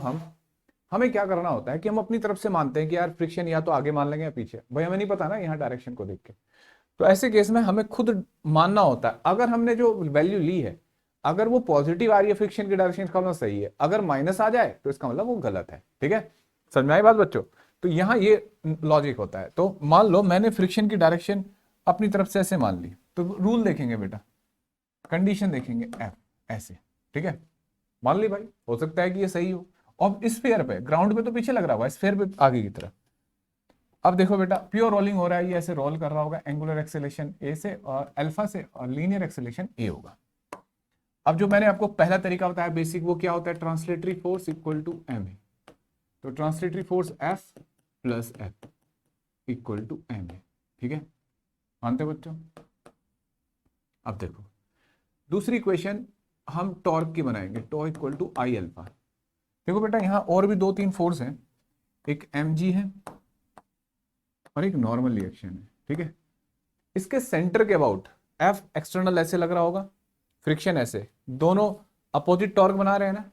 हमें क्या करना होता है कि हम अपनी तरफ से मानते हैं कि यार फ्रिक्शन या तो आगे मान लेंगे या पीछे, भाई हमें नहीं पता ना यहाँ डायरेक्शन को देख के। तो ऐसे केस में हमें खुद मानना होता है, अगर हमने जो वैल्यू ली है अगर वो पॉजिटिव आ रही है फ्रिक्शन की डायरेक्शन, इसका मतलब सही है, अगर माइनस आ जाए तो इसका मतलब वो गलत है। ठीक है, समझ में आई बात बच्चों? तो यहाँ ये लॉजिक होता है। तो मान लो मैंने फ्रिक्शन की डायरेक्शन अपनी तरफ से ऐसे मान ली, तो रूल देखेंगे बेटा, कंडीशन देखेंगे एफ ऐसे। ठीक है, मान ली भाई, हो सकता है कि ये सही हो। अब स्फीयर पे, ग्राउंड पे तो पीछे लग रहा होगा, स्फीयर पे आगे की तरफ। अब देखो बेटा, प्योर रोलिंग हो रहा है, ये ऐसे रोल कर रहा होगा, एंगुलर एक्सेलेरेशन ए से और अल्फा से, और लीनियर एक्सेलेरेशन ए होगा। अब जो मैंने आपको पहला तरीका बताया बेसिक, वो क्या होता है, translatory force equal to M A. तो translatory force F plus F equal to M A. ठीक है, मानते हो बच्चों? अब देखो दूसरी इक्वेशन हम टॉर्क की बनाएंगे, टॉ इक्वल टू आई अल्फा। देखो बेटा, यहां और भी दो तीन फोर्स हैं, एक एम जी है और एक नॉर्मल रिएक्शन है। ठीक है, इसके सेंटर के अबाउट एफ एक्सटर्नल ऐसे लग रहा होगा, फ्रिक्शन ऐसे, दोनों अपोजिट टॉर्क बना रहे हैं ना,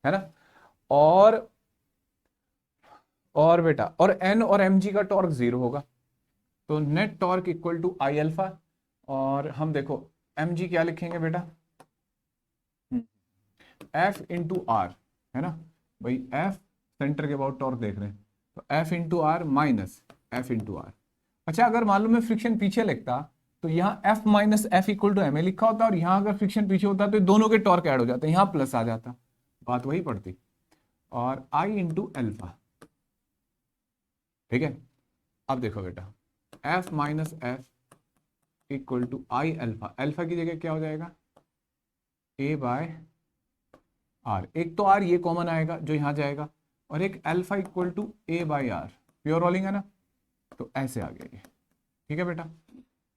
है ना? और बेटा, और एन और एम जी का टॉर्क जीरो होगा, तो net torque equal to I alpha. और हम देखो एम जी क्या लिखेंगे बेटा, एफ इंटू आर, है ना भाई, एफ सेंटर के अबाउट टॉर्क देख रहे हैं, तो F into R minus F into R. अच्छा, अगर मालूम है फ्रिक्शन पीछे लिखता तो यहाँ F minus F equal to M A लिखा होता, और यहाँ अगर फ्रिक्शन पीछे होता तो दोनों के टॉर्क ऐड हो जाते, यहाँ प्लस आ जाता, बात वही पड़ती। और आई इंटू एल्फा। ठीक है, अब देखो बेटा, F minus F equal to I alpha, alpha की जगह क्या हो जाएगा, ए बाय आर। एक तो आर ये कॉमन आएगा जो यहां जाएगा, और एक alpha equal to A by R, pure rolling है ना, तो ऐसे आ गया ये। ठीक है बेटा,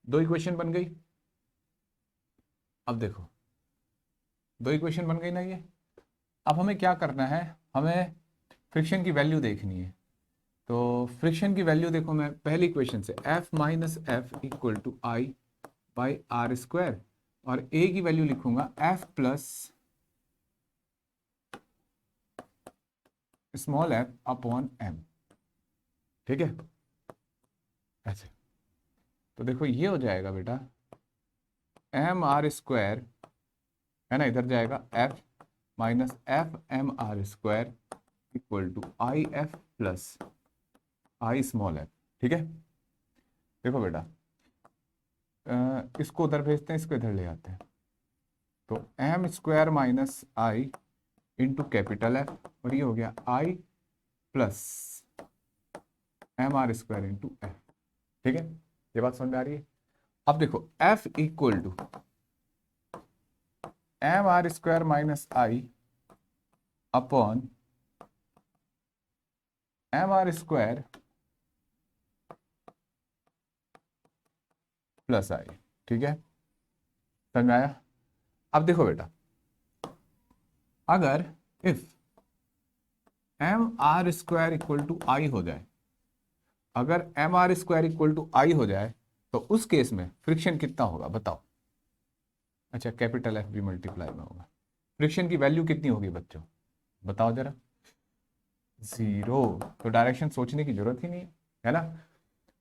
दो इक्वेशन बन गई। अब देखो दो इक्वेशन बन गई ना ये। अब हमें क्या करना है, हमें फ्रिक्शन की वैल्यू देखनी है। तो फ्रिक्शन की वैल्यू देखो, मैं पहली इक्वेशन से F minus F equal to I by R square, और ए की वैल्यू लिखूंगा F plus small F upon M. ठीक है, ऐसे। तो देखो ये हो जाएगा बेटा एम आर स्क्वायर, है ना, इधर जाएगा F minus F M are square equal to I F plus I small F. ठीक है, देखो बेटा, इसको उधर भेजते हैं, इसको इधर ले आते हैं, तो m square minus I into capital F, और ये हो गया I plus m are square into F. ठीक है, ये बात समझ में आ रही है? अब देखो F equal to m are square minus I upon M R square plus I. ठीक है, समझ में आया? अब देखो बेटा, अगर if M R square equal to I हो जाए, अगर m are square equal to I हो जाए, तो उस केस में फ्रिक्शन कितना होगा बताओ? अच्छा, कैपिटल एफ भी मल्टीप्लाई में होगा। फ्रिक्शन की वैल्यू कितनी होगी बच्चों, बताओ जरा? जीरो। तो डायरेक्शन सोचने की जरूरत ही नहीं है ना?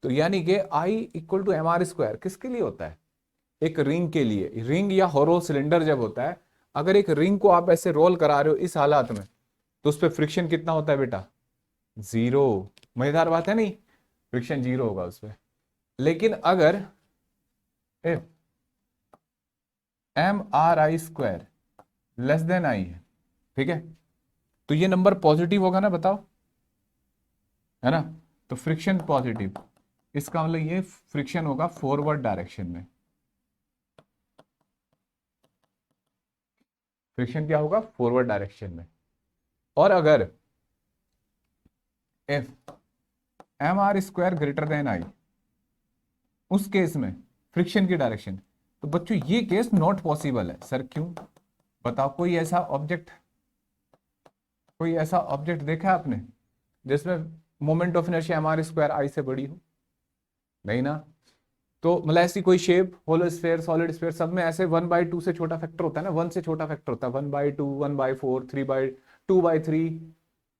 तो यानी कि I equal to m are square किसके लिए होता है? एक रिंग के लिए। रिंग या होरो सिलेंडर जब होता है, अगर एक रिंग को आप ऐसे रोल करा रहे हो इस हालात में, तो उस पर फ्रिक्शन कितना होता है बेटा? जीरो। मजेदार बात है नहीं? फ्रिक्शन जीरो होगा उस पर। लेकिन अगर if M R I square less than I है, ठीक है, तो ये नंबर पॉजिटिव होगा ना, बताओ, है ना? तो फ्रिक्शन पॉजिटिव, इसका मतलब ये फ्रिक्शन होगा फॉरवर्ड डायरेक्शन में। फ्रिक्शन क्या होगा? फॉरवर्ड डायरेक्शन में। और अगर if M R square greater than I, उस केस में फ्रिक्शन की डायरेक्शन, तो बच्चों ये केस नॉट पॉसिबल है। सर क्यों? बताओ, कोई ऐसा ऑब्जेक्ट देखा है आपने जिसमें moment of inertia m are square I से बड़ी हो? नहीं ना। तो मतलब ऐसी कोई shape, hollow sphere, solid sphere, सब में ऐसे 1/2 से छोटा फैक्टर होता है ना, 1 से छोटा फैक्टर होता है, 1/2, 1/4, 2/3,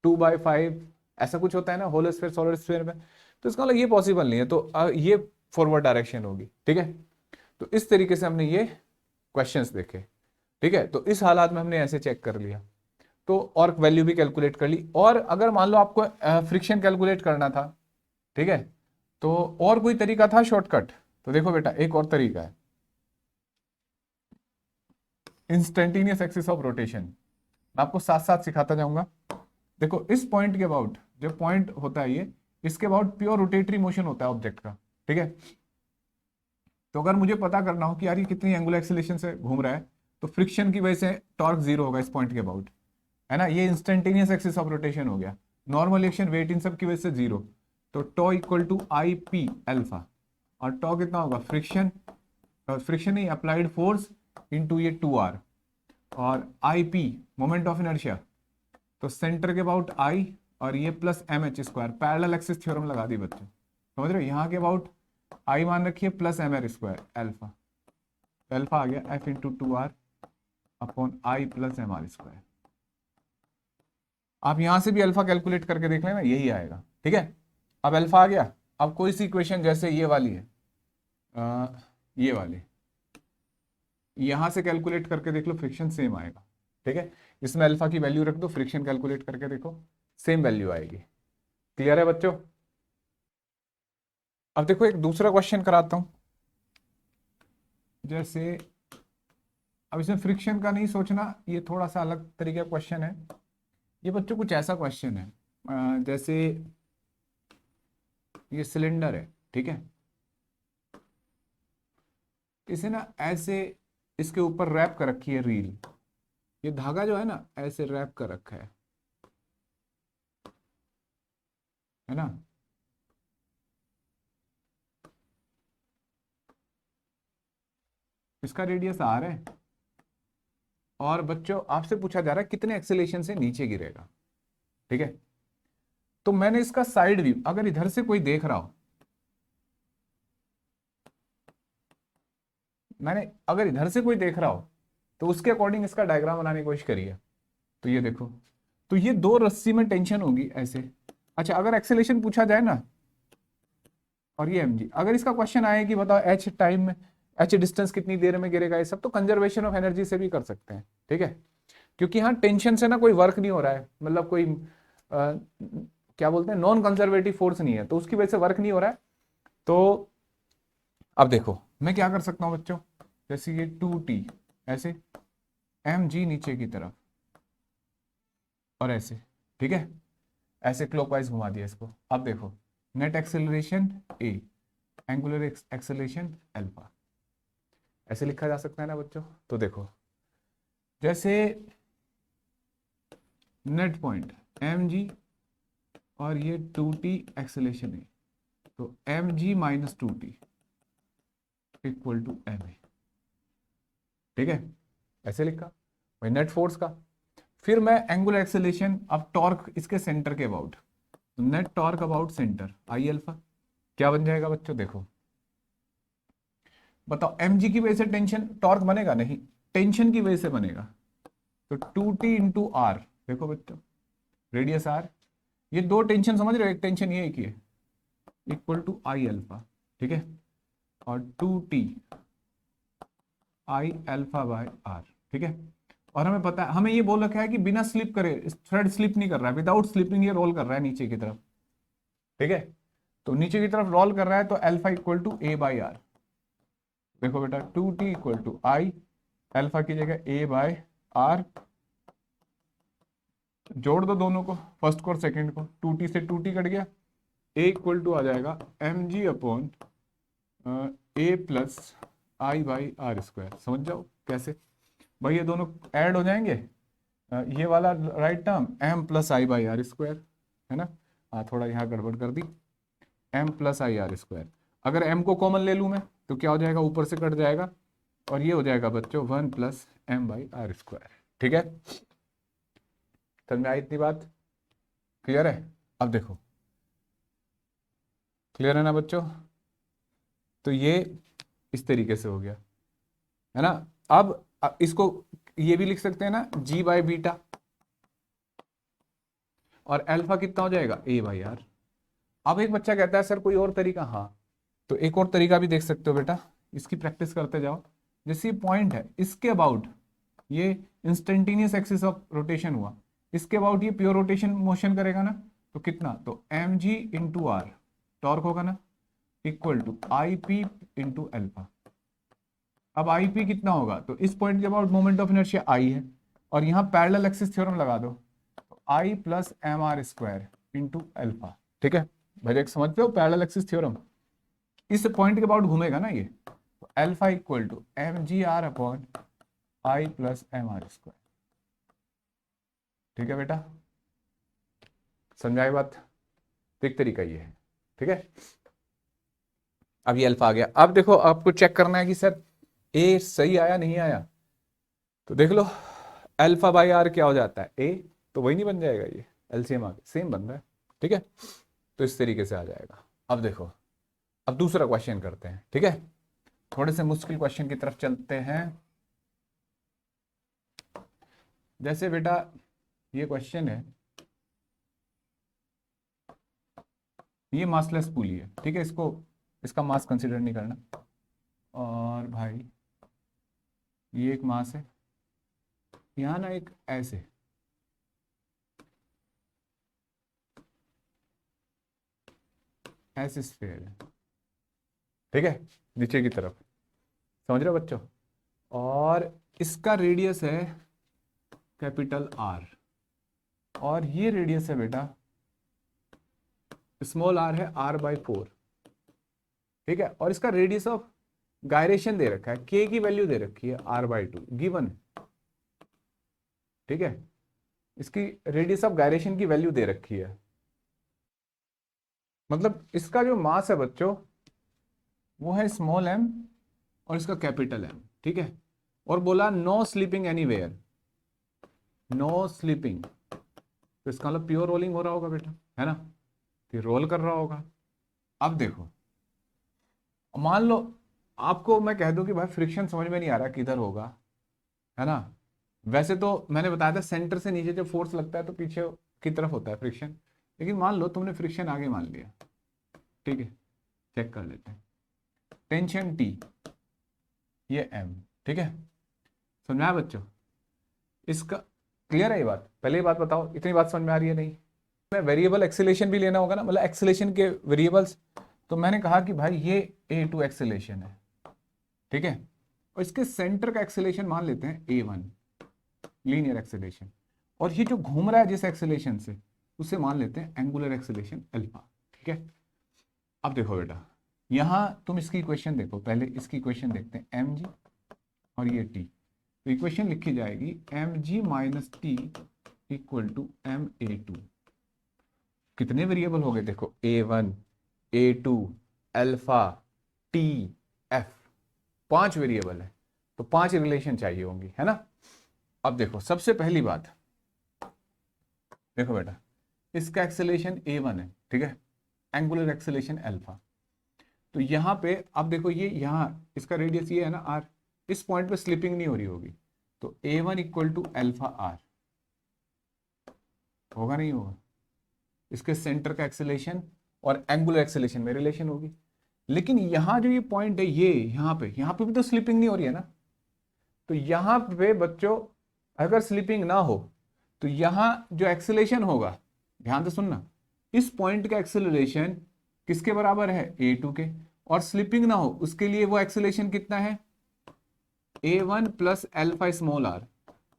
2/5, ऐसा कुछ होता है ना होलो स्फीयर, सॉलिड स्फीयर में। तो इसका मतलब ये पॉसिबल नहीं है, तो ये फॉरवर्ड डायरेक्शन होगी। ठीक है, तो इस तरीके से हमने ये क्वेश्चंस देखे। ठीक है, तो इस हालात में हमने ऐसे चेक कर लिया, तो और वैल्यू भी कैलकुलेट कर ली। और अगर मान लो आपको फ्रिक्शन कैलकुलेट करना था, ठीक है, तो और कोई तरीका था शॉर्टकट? तो देखो बेटा, एक और तरीका है, इंस्टेंटेनियस एक्सिस ऑफ रोटेशन। मैं आपको साथ साथ सिखाता जाऊंगा। देखो इस पॉइंट के अबाउट, जो पॉइंट होता है ये, इसके अबाउट प्योर रोटेटरी मोशन होता है ऑब्जेक्ट का, ठीक है। तो अगर मुझे पता करना हो कि यार ये कितनी एंगुलर एक्सीलरेशन से घूम रहा है, तो फ्रिक्शन की वजह से टॉर्क जीरो होगा इस पॉइंट के अबाउट, है ना। ये इंस्टेंटेनियस एक्सिस ऑफ रोटेशन हो गया, नॉर्मल एक्शन, वेट, इन सब की वजह से जीरो। तो tau equal to I P alpha, और टॉ कितना होगा, फ्रिक्शन, फ्रिक्शन नहीं, अप्लाइड फोर्स इनटू ये 2r, और I P moment of inertia, तो सेंटर के अबाउट आई, और ये plus m h square, parallel axis theorem लगा दी बच्चों, समझ रहे हो। यहाँ के अबाउट आई मान रखिए plus m are square alpha, alpha आ गया F into 2r upon I plus m are square. आप यहां से भी अल्फा कैलकुलेट करके देख लेना, यही आएगा, ठीक है। अब अल्फा आ गया। अब कोई सी इक्वेशन जैसे ये वाली है, ये वाली, यहां से कैलकुलेट करके देख लो, फ्रिक्शन सेम आएगा, ठीक है। इसमें अल्फा की वैल्यू रख दो, फ्रिक्शन कैलकुलेट करके देखो, सेम वैल्यू आएगी। क्लियर है बच्चों? अब देखो एक दूसरा क्वेश्चन कराता हूं। जैसे अब इसमें फ्रिक्शन का नहीं सोचना, ये थोड़ा सा अलग तरीके का क्वेश्चन है। ये बच्चों कुछ ऐसा क्वेश्चन है, जैसे ये सिलेंडर है, ठीक है, इसे ना ऐसे इसके ऊपर रैप कर रखी है रील, ये धागा जो है ना ऐसे रैप कर रखा है ना। इसका रेडियस आर है, और बच्चों आपसे पूछा जा रहा है कितने एक्सेलेरेशन से नीचे गिरेगा, ठीक है। तो मैंने इसका साइड व्यू, अगर इधर से कोई देख रहा हो, मैंने अगर इधर से कोई देख रहा हो, तो उसके अकॉर्डिंग इसका डायग्राम बनाने की कोशिश करिए। तो ये देखो, तो ये दो रस्सी में टेंशन होगी ऐसे। अच्छा, अगर एक्सेलेरेशन पूछा जाए ना, और ये mg, अगर इसका क्वेश्चन आए कि बताओ h टाइम में, h डिस्टेंस कितनी देर में गिरेगा, ये सब तो कंजर्वेशन ऑफ एनर्जी से भी कर सकते हैं, ठीक है। क्योंकि यहाँ टेंशन से ना कोई वर्क नहीं हो रहा है, मतलब कोई क्या बोलते हैं, नॉन कंजर्वेटिव फोर्स नहीं है, तो उसकी वजह से वर्क नहीं हो रहा है। तो अब देखो मैं क्या कर सकता हूँ बच्चों, जैसे ये 2t ऐसे, mg नीचे की तरफ, और ऐसे, ठीक है, ऐसे क्लॉकवाइज घुमा दिया इसको। अब देखो net acceleration a, angular acceleration alpha, ऐसे लिखा जा सकता है ना बच्चों। तो देखो जैसे नेट पॉइंट mg, और ये 2t एक्सेलरेशन है, तो mg minus 2t equal to ma, ठीक है, ऐसे लिखा भाई नेट फोर्स का। फिर मैं एंगुलर एक्सेलरेशन, अब टॉर्क इसके सेंटर के अबाउट, तो net torque about centre I alpha, क्या बन जाएगा बच्चों, देखो बताओ mg की वजह से टेंशन, टॉर्क बनेगा नहीं, टेंशन की वजह से बनेगा, तो 2t इंटू आर, देखो बच्चों रेडियस आर, ये दो टेंशन समझ रहे हो, एक टेंशन ये एक है, इक्वल टू आई अल्फा, ठीक है, और 2t I alpha by are, ठीक है। और हमें पता है, हमें ये बोल रखा है कि बिना स्लिप करे, थ्रेड स्लिप नहीं कर रहा है, विदाउट स्लिपिंग ये रोल कर रहा है नीचे की तरफ, ठीक है। तो नीचे की तरफ रोल कर रहा है, तो alpha equal to A by R, देखो बेटा 2t equal to I, alpha की जगह ए बाय आर, जोड़ दो दोनों को, फर्स्ट को और सेकंड को, 2t से 2t कट गया, ए इक्वल टू आ जाएगा mg upon A plus I by R square. समझ जाओ कैसे भाई, ये दोनों ऐड हो जाएंगे, ये वाला right term m plus I by R square, है ना। हाँ थोड़ा यहाँ गड़बड़ कर दी, m plus I R square, अगर m को कॉमन ले लूँ मैं, तो क्या हो जाएगा, ऊपर से कट जाएगा, और ये हो जाएगा बच्चों 1 plus M by R square, ठीक है। समझ में आई इतनी बात? क्लियर है? अब देखो क्लियर है ना बच्चों? तो ये इस तरीके से हो गया, है ना। अब इसको ये भी लिख सकते हैं ना, g बाई बीटा, और अल्फा कितना हो जाएगा, a बाई आर। अब एक बच्चा कहता है सर कोई और तरीका, हाँ, तो एक और तरीका भी देख सकते हो बेटा, इसकी प्रैक्टिस करते जाओ। जैसे ये पॉइंट है, इसके अबाउट ये इंस्टेंटेनियस एक्सिस ऑफ रोटेशन हुआ, इसके अबाउट ये प्योर रोटेशन मोशन करेगा ना, तो कितना, तो M g into r torque होगा ना, equal to I P into alpha. अब आई पी कितना होगा, तो इस पॉइंट के about moment of inertia I है, और यहाँ पैरेलल एक्सिस थ्योरम लगा दो, तो I plus m are square into alpha. ठीक है भाई, समझते हो पैरेलल एक्सिस थ्योरम, इस पॉइंट के अबाउट घूमेगा ना ये, तो alpha equal to M g r upon I plus m are square. ठीक है बेटा, समझाई बात, तो एक तरीका ये है। ठीक है, अब ये अल्फा आ गया। अब देखो आपको चेक करना है कि सर ए सही आया नहीं आया, तो देख लो अल्फा बाई आर क्या हो जाता है, ए, तो वही नहीं बन जाएगा, ये एलसीएम आगे सेम बन रहा है। ठीक है, तो इस तरीके से आ जाएगा। अब देखो, अब दूसरा क्वेश्चन करते हैं। ठीक है, थोड़े से मुश्किल क्वेश्चन की तरफ चलते हैं। जैसे बेटा ये क्वेश्चन है, ये मासलेस पुली है। ठीक है, इसको इसका मास कंसीडर नहीं करना, और भाई ये एक मास है, यहाँ ना एक ऐसे ऐसे स्फीयर है। ठीक है, नीचे की तरफ, समझ रहे हो बच्चों, और इसका रेडियस है कैपिटल आर, और ये रेडियस है बेटा स्मॉल आर है आर बाई 4। ठीक है, और इसका रेडियस ऑफ गायरेशन दे रखा है, के की वैल्यू दे रखी है आर बाई 2 गिवन है। ठीक है, इसकी रेडियस ऑफ गायरेशन की वैल्यू दे रखी है, मतलब इसका जो मास है बच्चों वो है स्मॉल एम और इसका कैपिटल एम। ठीक है, और बोला no slipping anywhere, no slipping, तो इसका मतलब प्योर रोलिंग हो रहा होगा बेटा, है ना, तो रोल कर रहा होगा। अब देखो, मान लो आपको मैं कह दूं कि भाई फ्रिक्शन समझ में नहीं आ रहा किधर होगा, है ना, वैसे तो मैंने बताया था सेंटर से नीचे जब फोर्स लगता है तो पीछे की तरफ होता है फ्रिक्शन, लेकिन मान लो तुमने फ्रिक्शन आगे मान लिया। ठीक है, चेक कर लेते हैं, टेंशन टी, ये एम। ठीक है, समझाया बच्चों, इसका क्लियर है ये बात, पहले ये बात बताओ इतनी बात समझ में आ रही है नहीं, मैं वेरिएबल एक्सेलेरेशन भी लेना होगा ना, मतलब एक्सेलेरेशन के वेरिएबल्स, तो मैंने कहा कि भाई ये a2 एक्सेलेरेशन है। ठीक है, और इसके सेंटर का एक्सेलेरेशन मान लेते हैं a1 लीनियर एक्सेलेरेशन, और ये जो घूम रहा है जिस एक्सेलेरेशन से उसे मान लेते हैं एंगुलर एक्सेलेरेशन अल्फा। ठीक है, अब देखो बेटा, यहां तुम इसकी इक्वेशन देखो, पहले इसकी इक्वेशन देखते हैं, एम जी और ये टी, तो इक्वेशन लिखी जाएगी M G minus T equal to M A two. कितने वेरिएबल हो गए देखो, a1 a2 alpha T F, 5 variable है, तो 5 रिलेशन चाहिए होंगी, है ना। अब देखो सबसे पहली बात, देखो बेटा इसका एक्सेलेरेशन a1 है। ठीक है, एंगुलर एक्सेलेरेशन अल्फा, तो यहाँ पे अब देखो ये यहाँ इसका रेडियस ये है ना r, इस पॉइंट पे स्लिपिंग नहीं हो रही होगी, तो a1 equal to alpha are होगा नहीं होगा, इसके सेंटर का एक्सेलेरेशन और एंगुलर एक्सेलेरेशन में रिलेशन होगी। लेकिन यहाँ जो ये पॉइंट है, ये यहाँ पे भी तो स्लिपिंग नहीं हो रही है ना, तो यहाँ पे बच्चों अगर स्लिपिंग ना हो तो यहाँ जो एक्सेलेरेशन होगा, ध्यान से सुनना, इस पॉइंट का एक्सेलरेशन किसके बराबर है, a2 के, और स्लिपिंग ना हो उसके लिए वो एक्सेलरेशन कितना है, a1 plus alpha small are,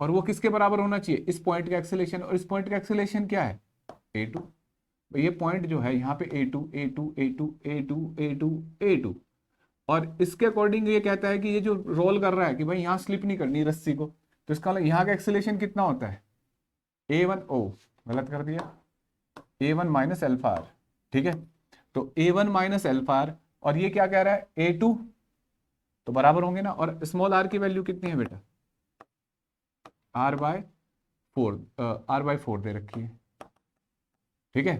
और वो किसके बराबर होना चाहिए, इस पॉइंट का एक्सेलरेशन, और इस पॉइंट का एक्सेलरेशन क्या है, a2। ये पॉइंट जो है यहाँ पे a2 a2 a2 a2 a2 a2, और इसके अकॉर्डिंग ये कहता है कि ये जो रोल कर रहा है कि भाई यहाँ स्लिप नहीं करनी रस्सी को, तो इसका मतलब यहाँ का एक्सेलरेशन कितना होता है, a1 ओ गलत कर दिया, a1 माइनस अल्फा आर। ठीक है, तो a1 माइनस अल्फा आर, और ये क्या कह रहा है a2, तो बराबर होंगे ना, और स्मॉल आर की वैल्यू कितनी है बेटा, r बाय 4, r/4 दे रखी है। ठीक है,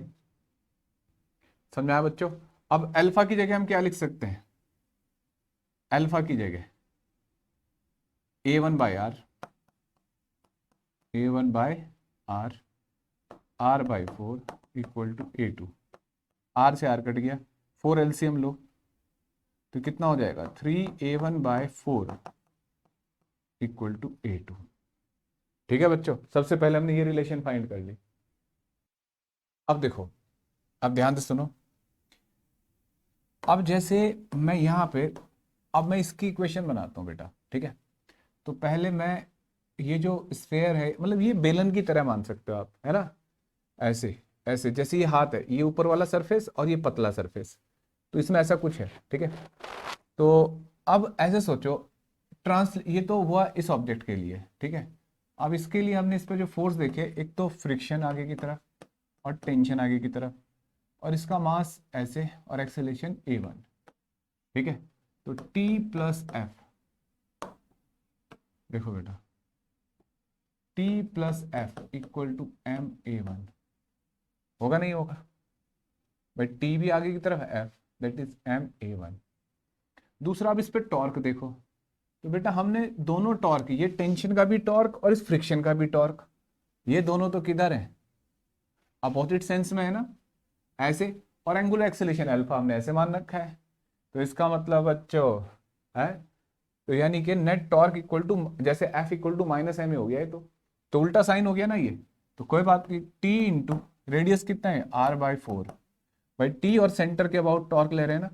समझ में आया बच्चों। अब अल्फा की जगह हम क्या लिख सकते हैं, अल्फा की जगह a1 by R, a1 by R, r/4 equal to a2, r से r कट गया, 4 एलसीएम लो, तो कितना हो जाएगा 3a1 bye 4 equal to a2। ठीक है बच्चों, सबसे पहले हमने ये रिलेशन फाइंड कर ली। अब देखो, अब ध्यान से सुनो। अब जैसे मैं यहाँ पे, अब मैं इसकी इक्वेशन बनाता हूँ बेटा, ठीक है। तो पहले मैं ये जो स्फेयर है, मतलब ये बेलन की तरह मान सकते हो आप, है ना। ऐसे ऐसे जैसे ये हाथ है, ये ऊपर वाला सरफेस और ये पतला सरफेस, तो इसमें ऐसा कुछ है, ठीक है। तो अब ऐसे सोचो, ये तो हुआ इस ऑब्जेक्ट के लिए, ठीक है। अब इसके लिए हमने इस पे जो फोर्स देखे, एक तो फ्रिक्शन आगे की तरफ और टेंशन आगे की तरफ, और इसका मास ऐसे और एक्सेलेरेशन a1, ठीक है। तो t प्लस एफ, देखो बेटा, t plus F equal to ma1, होगा नहीं होगा भाई, t भी आगे की तरफ है, f दैट इज ma1। दूसरा, अब इस पे टॉर्क देखो, तो बेटा हमने दोनों टॉर्क, ये टेंशन का भी टॉर्क और इस फ्रिक्शन का भी टॉर्क, ये दोनों तो किधर है, अपोजिट सेंस में है ना, ऐसे। और एंगुलर एक्सेलेरेशन अल्फा हमने ऐसे मान रखा है, तो इसका मतलब बच्चों है, तो यानी कि नेट टॉर्क इक्वल टू, जैसे F equal to minus M हो गया है, तो उल्टा साइन हो गया ना ये। तो कोई बात नहीं, टी इंटू रेडियस कितना है r/4, भाई टी और सेंटर के अबाउट टॉर्क ले रहे हैं ना,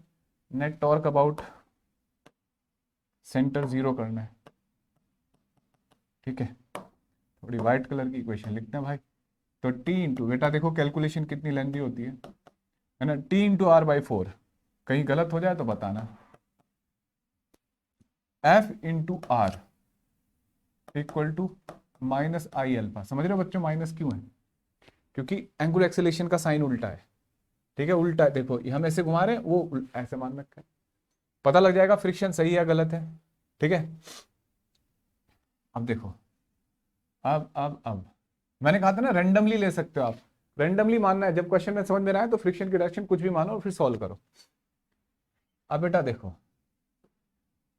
net torque about centre zero करना है, ठीक है। थोड़ी व्हाइट कलर की इक्वेशन लिखते हैं भाई। तो टी इंटू, बेटा देखो कैलकुलेशन कितनी लेंथी होती है ना, टी इंटू r/4, कहीं गलत हो जाए तो बताना, F into R equal to minus I alpha. समझ रहे हो बच्चों, माइनस क्यों है, क्योंकि एंगुलर एक्सेलेरेशन का साइन उल्टा है, ठीक है, उल्टा है। देखो ये हम ऐसे घुमा रहे हैं, वो ऐसे मान रखा है, पता लग जाएगा फ्रिक्शन सही है गलत है, ठीक है। अब देखो, अब मैंने कहा था ना रैंडमली ले सकते हो आप, रैंडमली मानना है, जब क्वेश्चन में समझ में ना आए तो फ्रिक्शन की डायरेक्शन कुछ भी मानो और फिर सॉल्व करो। अब बेटा देखो,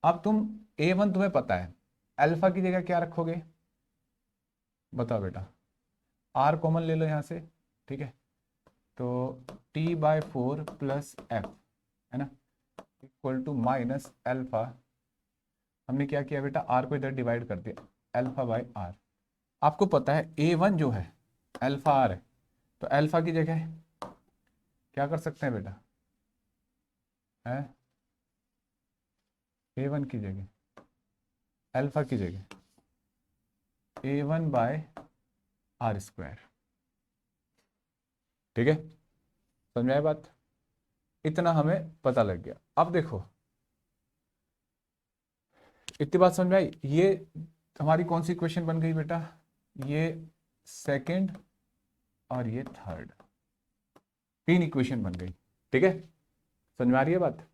अब तुम a1 तुम्हें पता है, अल्फा की जगह क्या रखोगे, बताओ बेटा, आर कॉमन ले लो यहाँ से, ठीक है। तो t/4 प्लस एफ, है ना, इक्वल टू माइनस अल्फा, हमने क्या किया बेटा, आर को इधर डिवाइड कर दिया, अल्फा बाय आर। आपको पता है a1 जो है अल्फा आर है, तो अल्फा की जगह क्या कर सकते हैं बेटा, है a1 की जगह, अल्फा की जगह a1 बाय आर स्क्वायर, ठीक है। समझ में आई बात, इतना हमें पता लग गया। अब देखो, इतनी बात समझ में आई, ये हमारी कौन सी क्वेश्चन बन गई बेटा, ये सेकंड और ये थर्ड, तीन इक्वेशन बन गई, ठीक है। समझ में आ रही है बात।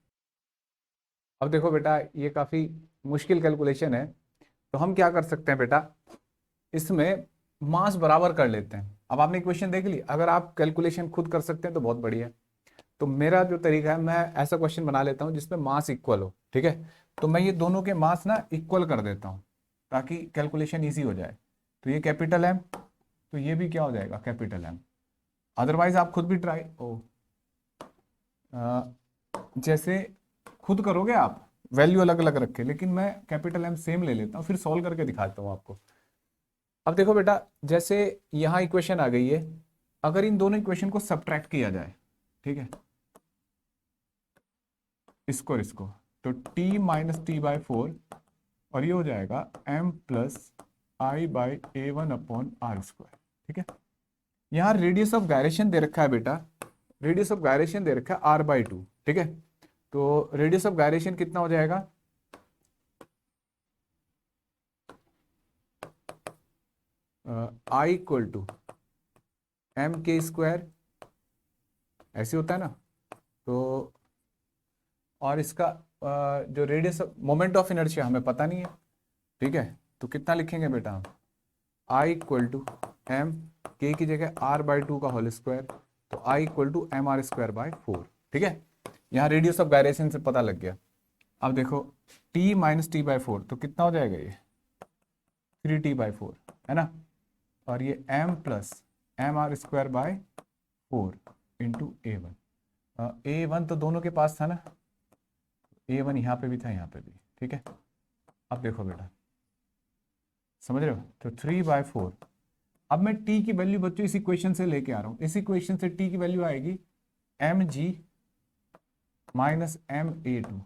अब देखो बेटा, ये काफी मुश्किल कैलकुलेशन है, तो हम क्या कर सकते हैं बेटा, इसमें मास बराबर कर लेते हैं। अब आपने इक्वेशन देख ली, अगर आप कैलकुलेशन खुद कर सकते हैं तो बहुत बढ़िया है। तो मेरा जो तरीका है, मैं ऐसा क्वेश्चन बना लेता हूँ जिसमें मास इक्वल हो, ठीक है। तो मैं ये दोनों के मास ना इक्वल कर देता हूँ, ताकि कैलकुलेशन ईजी हो जाए। तो ये कैपिटल एम, तो ये भी क्या हो जाएगा, कैपिटल एम। अदरवाइज आप खुद भी ट्राई जैसे खुद करोगे आप, वैल्यू अलग अलग रखे, लेकिन मैं कैपिटल एम सेम ले लेता हूँ, फिर सॉल्व करके दिखाता हूँ आपको। अब देखो बेटा, जैसे यहाँ इक्वेशन आ गई है, अगर इन दोनों इक्वेशन को सब्ट्रैक्ट किया जाए, ठीक है, इसको और इसको, तो t माइनस t/4, और ये हो जाएगा m plus I by a1 upon R square, ठीक है। यहाँ रेडियस ऑफ गायरेशन दे रखा है बेटा, रेडियस ऑफ गायरेशन दे रखा है r/2, ठीक है। तो रेडियस ऑफ गायरेशन कितना हो जाएगा, आई इक्वल टू एम के स्क्वायर, ऐसे होता है ना। तो और इसका जो रेडियस मोमेंट ऑफ इनर्शिया हमें पता नहीं है, ठीक है। तो कितना लिखेंगे बेटा हम, आई इक्वल टू एम के की जगह r/2 का होल स्क्वायर, तो आई इक्वल टू mr²/4, ठीक है। यहाँ रेडियस ऑफ गायरेशन से पता लग गया। अब देखो t माइनस t/4, तो कितना हो जाएगा ये 3t/4, है ना। और ये m plus mr²/4 into a1 तो दोनों के पास था ना, a1 यहाँ पे भी था, यहाँ पे भी, ठीक है। अब देखो बेटा, समझ रहे हो? तो 3/4। अब मैं t की वैल्यू बच्चों इस इक्वेशन से लेके आ रहा हूँ। इस इक्वेशन से t की वैल्यू आएगी mg माइनस ma2।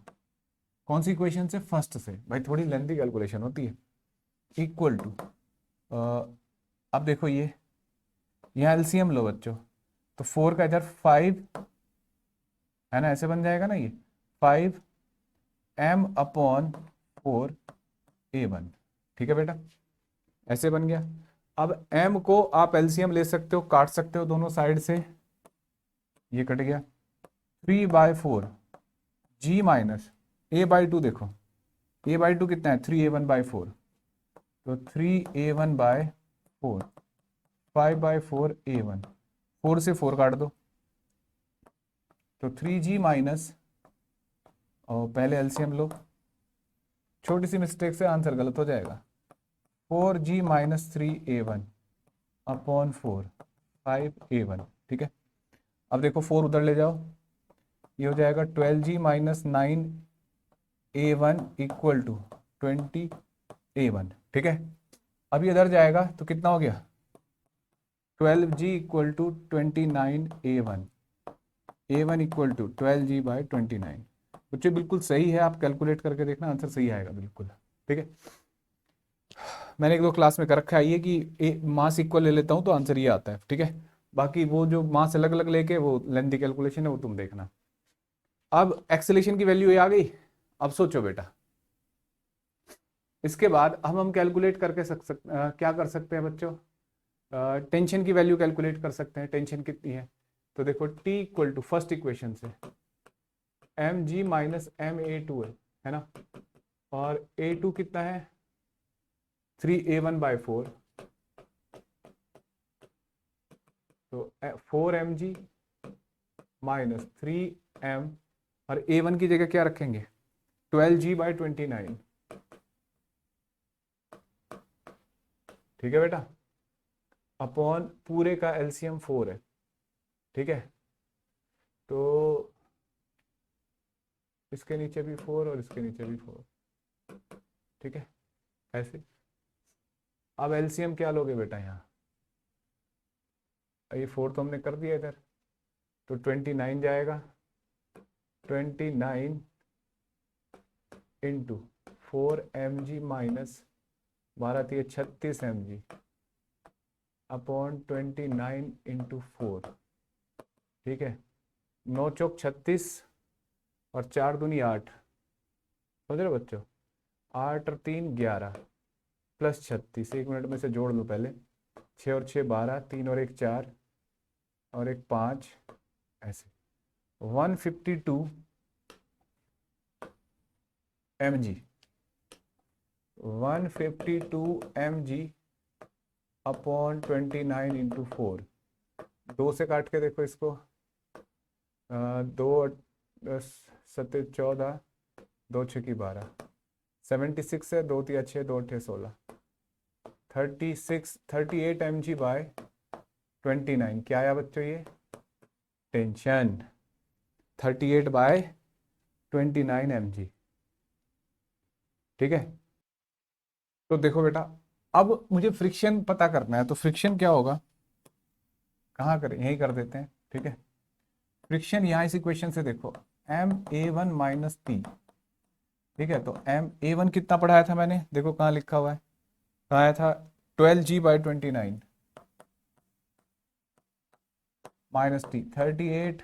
कौन सी इक्वेशन से? फर्स्ट से। भाई थोड़ी लेंथी कैलकुलेशन होती है। इक्वल टू, अब देखो ये यहाँ एलसीएम लो बच्चों, तो 4 का इधर 5 है ना, ऐसे बन जाएगा ना ये 5m/4a1। ठीक है बेटा, ऐसे बन गया। अब m को आप एलसीएम ले सकते हो, काट सकते हो दोनों साइड से, ये कट गया। 3/4 g माइनस a/2। देखो a/2 कितना है? 3a1/4। तो 3a1/4, 5/4a1, 4 से 4 काट दो, तो 3g माइनस, और पहले एलसीएम लो, छोटी सी मिस्टेक से आंसर गलत हो जाएगा। 4g minus 3a1/4, 5a1। ठीक है, अब देखो 4 उधर ले जाओ, ये हो जाएगा 12g minus 9a1 equal to 20a1। ठीक है, अब ये इधर जाएगा तो कितना हो गया? 12g equal to 29a1, a1 equal to 12g/29। बच्चे बिल्कुल सही है, आप कैलकुलेट करके देखना, आंसर सही आएगा बिल्कुल। ठीक है, मैंने एक दो क्लास में कर रखा है ये कि मास इक्वल ले लेता हूँ तो आंसर ये आता है। ठीक है, बाकी वो जो मास अलग अलग लेके वो लेंथी कैलकुलेशन है, वो तुम देखना। अब एक्सेलेरेशन की वैल्यू ये आ गई। अब सोचो बेटा, इसके बाद अब हम कैलकुलेट करके क्या कर सकते हैं बच्चों? टेंशन की वैल्यू कैलकुलेट कर सकते हैं। टेंशन कितनी है? तो देखो t equal to first equation से mg माइनस ma2 है ना, और a2 कितना है? 3a1/4, तो 4mg माइनस 3m, और a1 की जगह क्या रखेंगे? 12g/29। ठीक है बेटा, अपॉन पूरे का एलसीएम 4 है। ठीक है, तो इसके नीचे भी 4 और इसके नीचे भी 4। ठीक है, ऐसे। अब एलसीएम क्या लोगे बेटा? यहाँ ये 4 तो हमने कर दिया इधर, तो 29 जाएगा। 29 into 4mg minus 12×36 mg upon 29 into 4। ठीक है, 9 चौक 36 और 4 दूनी 8। समझ रहे हो बच्चों? 8 और 3 11 प्लस 36, 1 मिनट में से जोड़ लो पहले। 6 और 6 12, 3 और 1 4 और 1 5, ऐसे 152 mg, 152 mg अपॉन 29 इंटू 4। 2 से काट के देखो इसको, 2 7 14, 2 6 12, 76 है, 2 3 6, 2 8 16, 38 mg/29। क्या आया बच्चों ये? Tension 38/29 mg। ठीक है, तो देखो बेटा, अब मुझे फ्रिक्शन पता करना है, तो फ्रिक्शन क्या होगा? कहाँ करें? यही कर देते हैं। ठीक है, फ्रिक्शन यहाँ इस इक्वेशन से देखो, ma1 माइनस पी। ठीक है, तो ma1 कितना पढ़ाया था मैंने? देखो कहाँ लिखा हुआ है, कहाँ आया था? 12g/29 minus T 38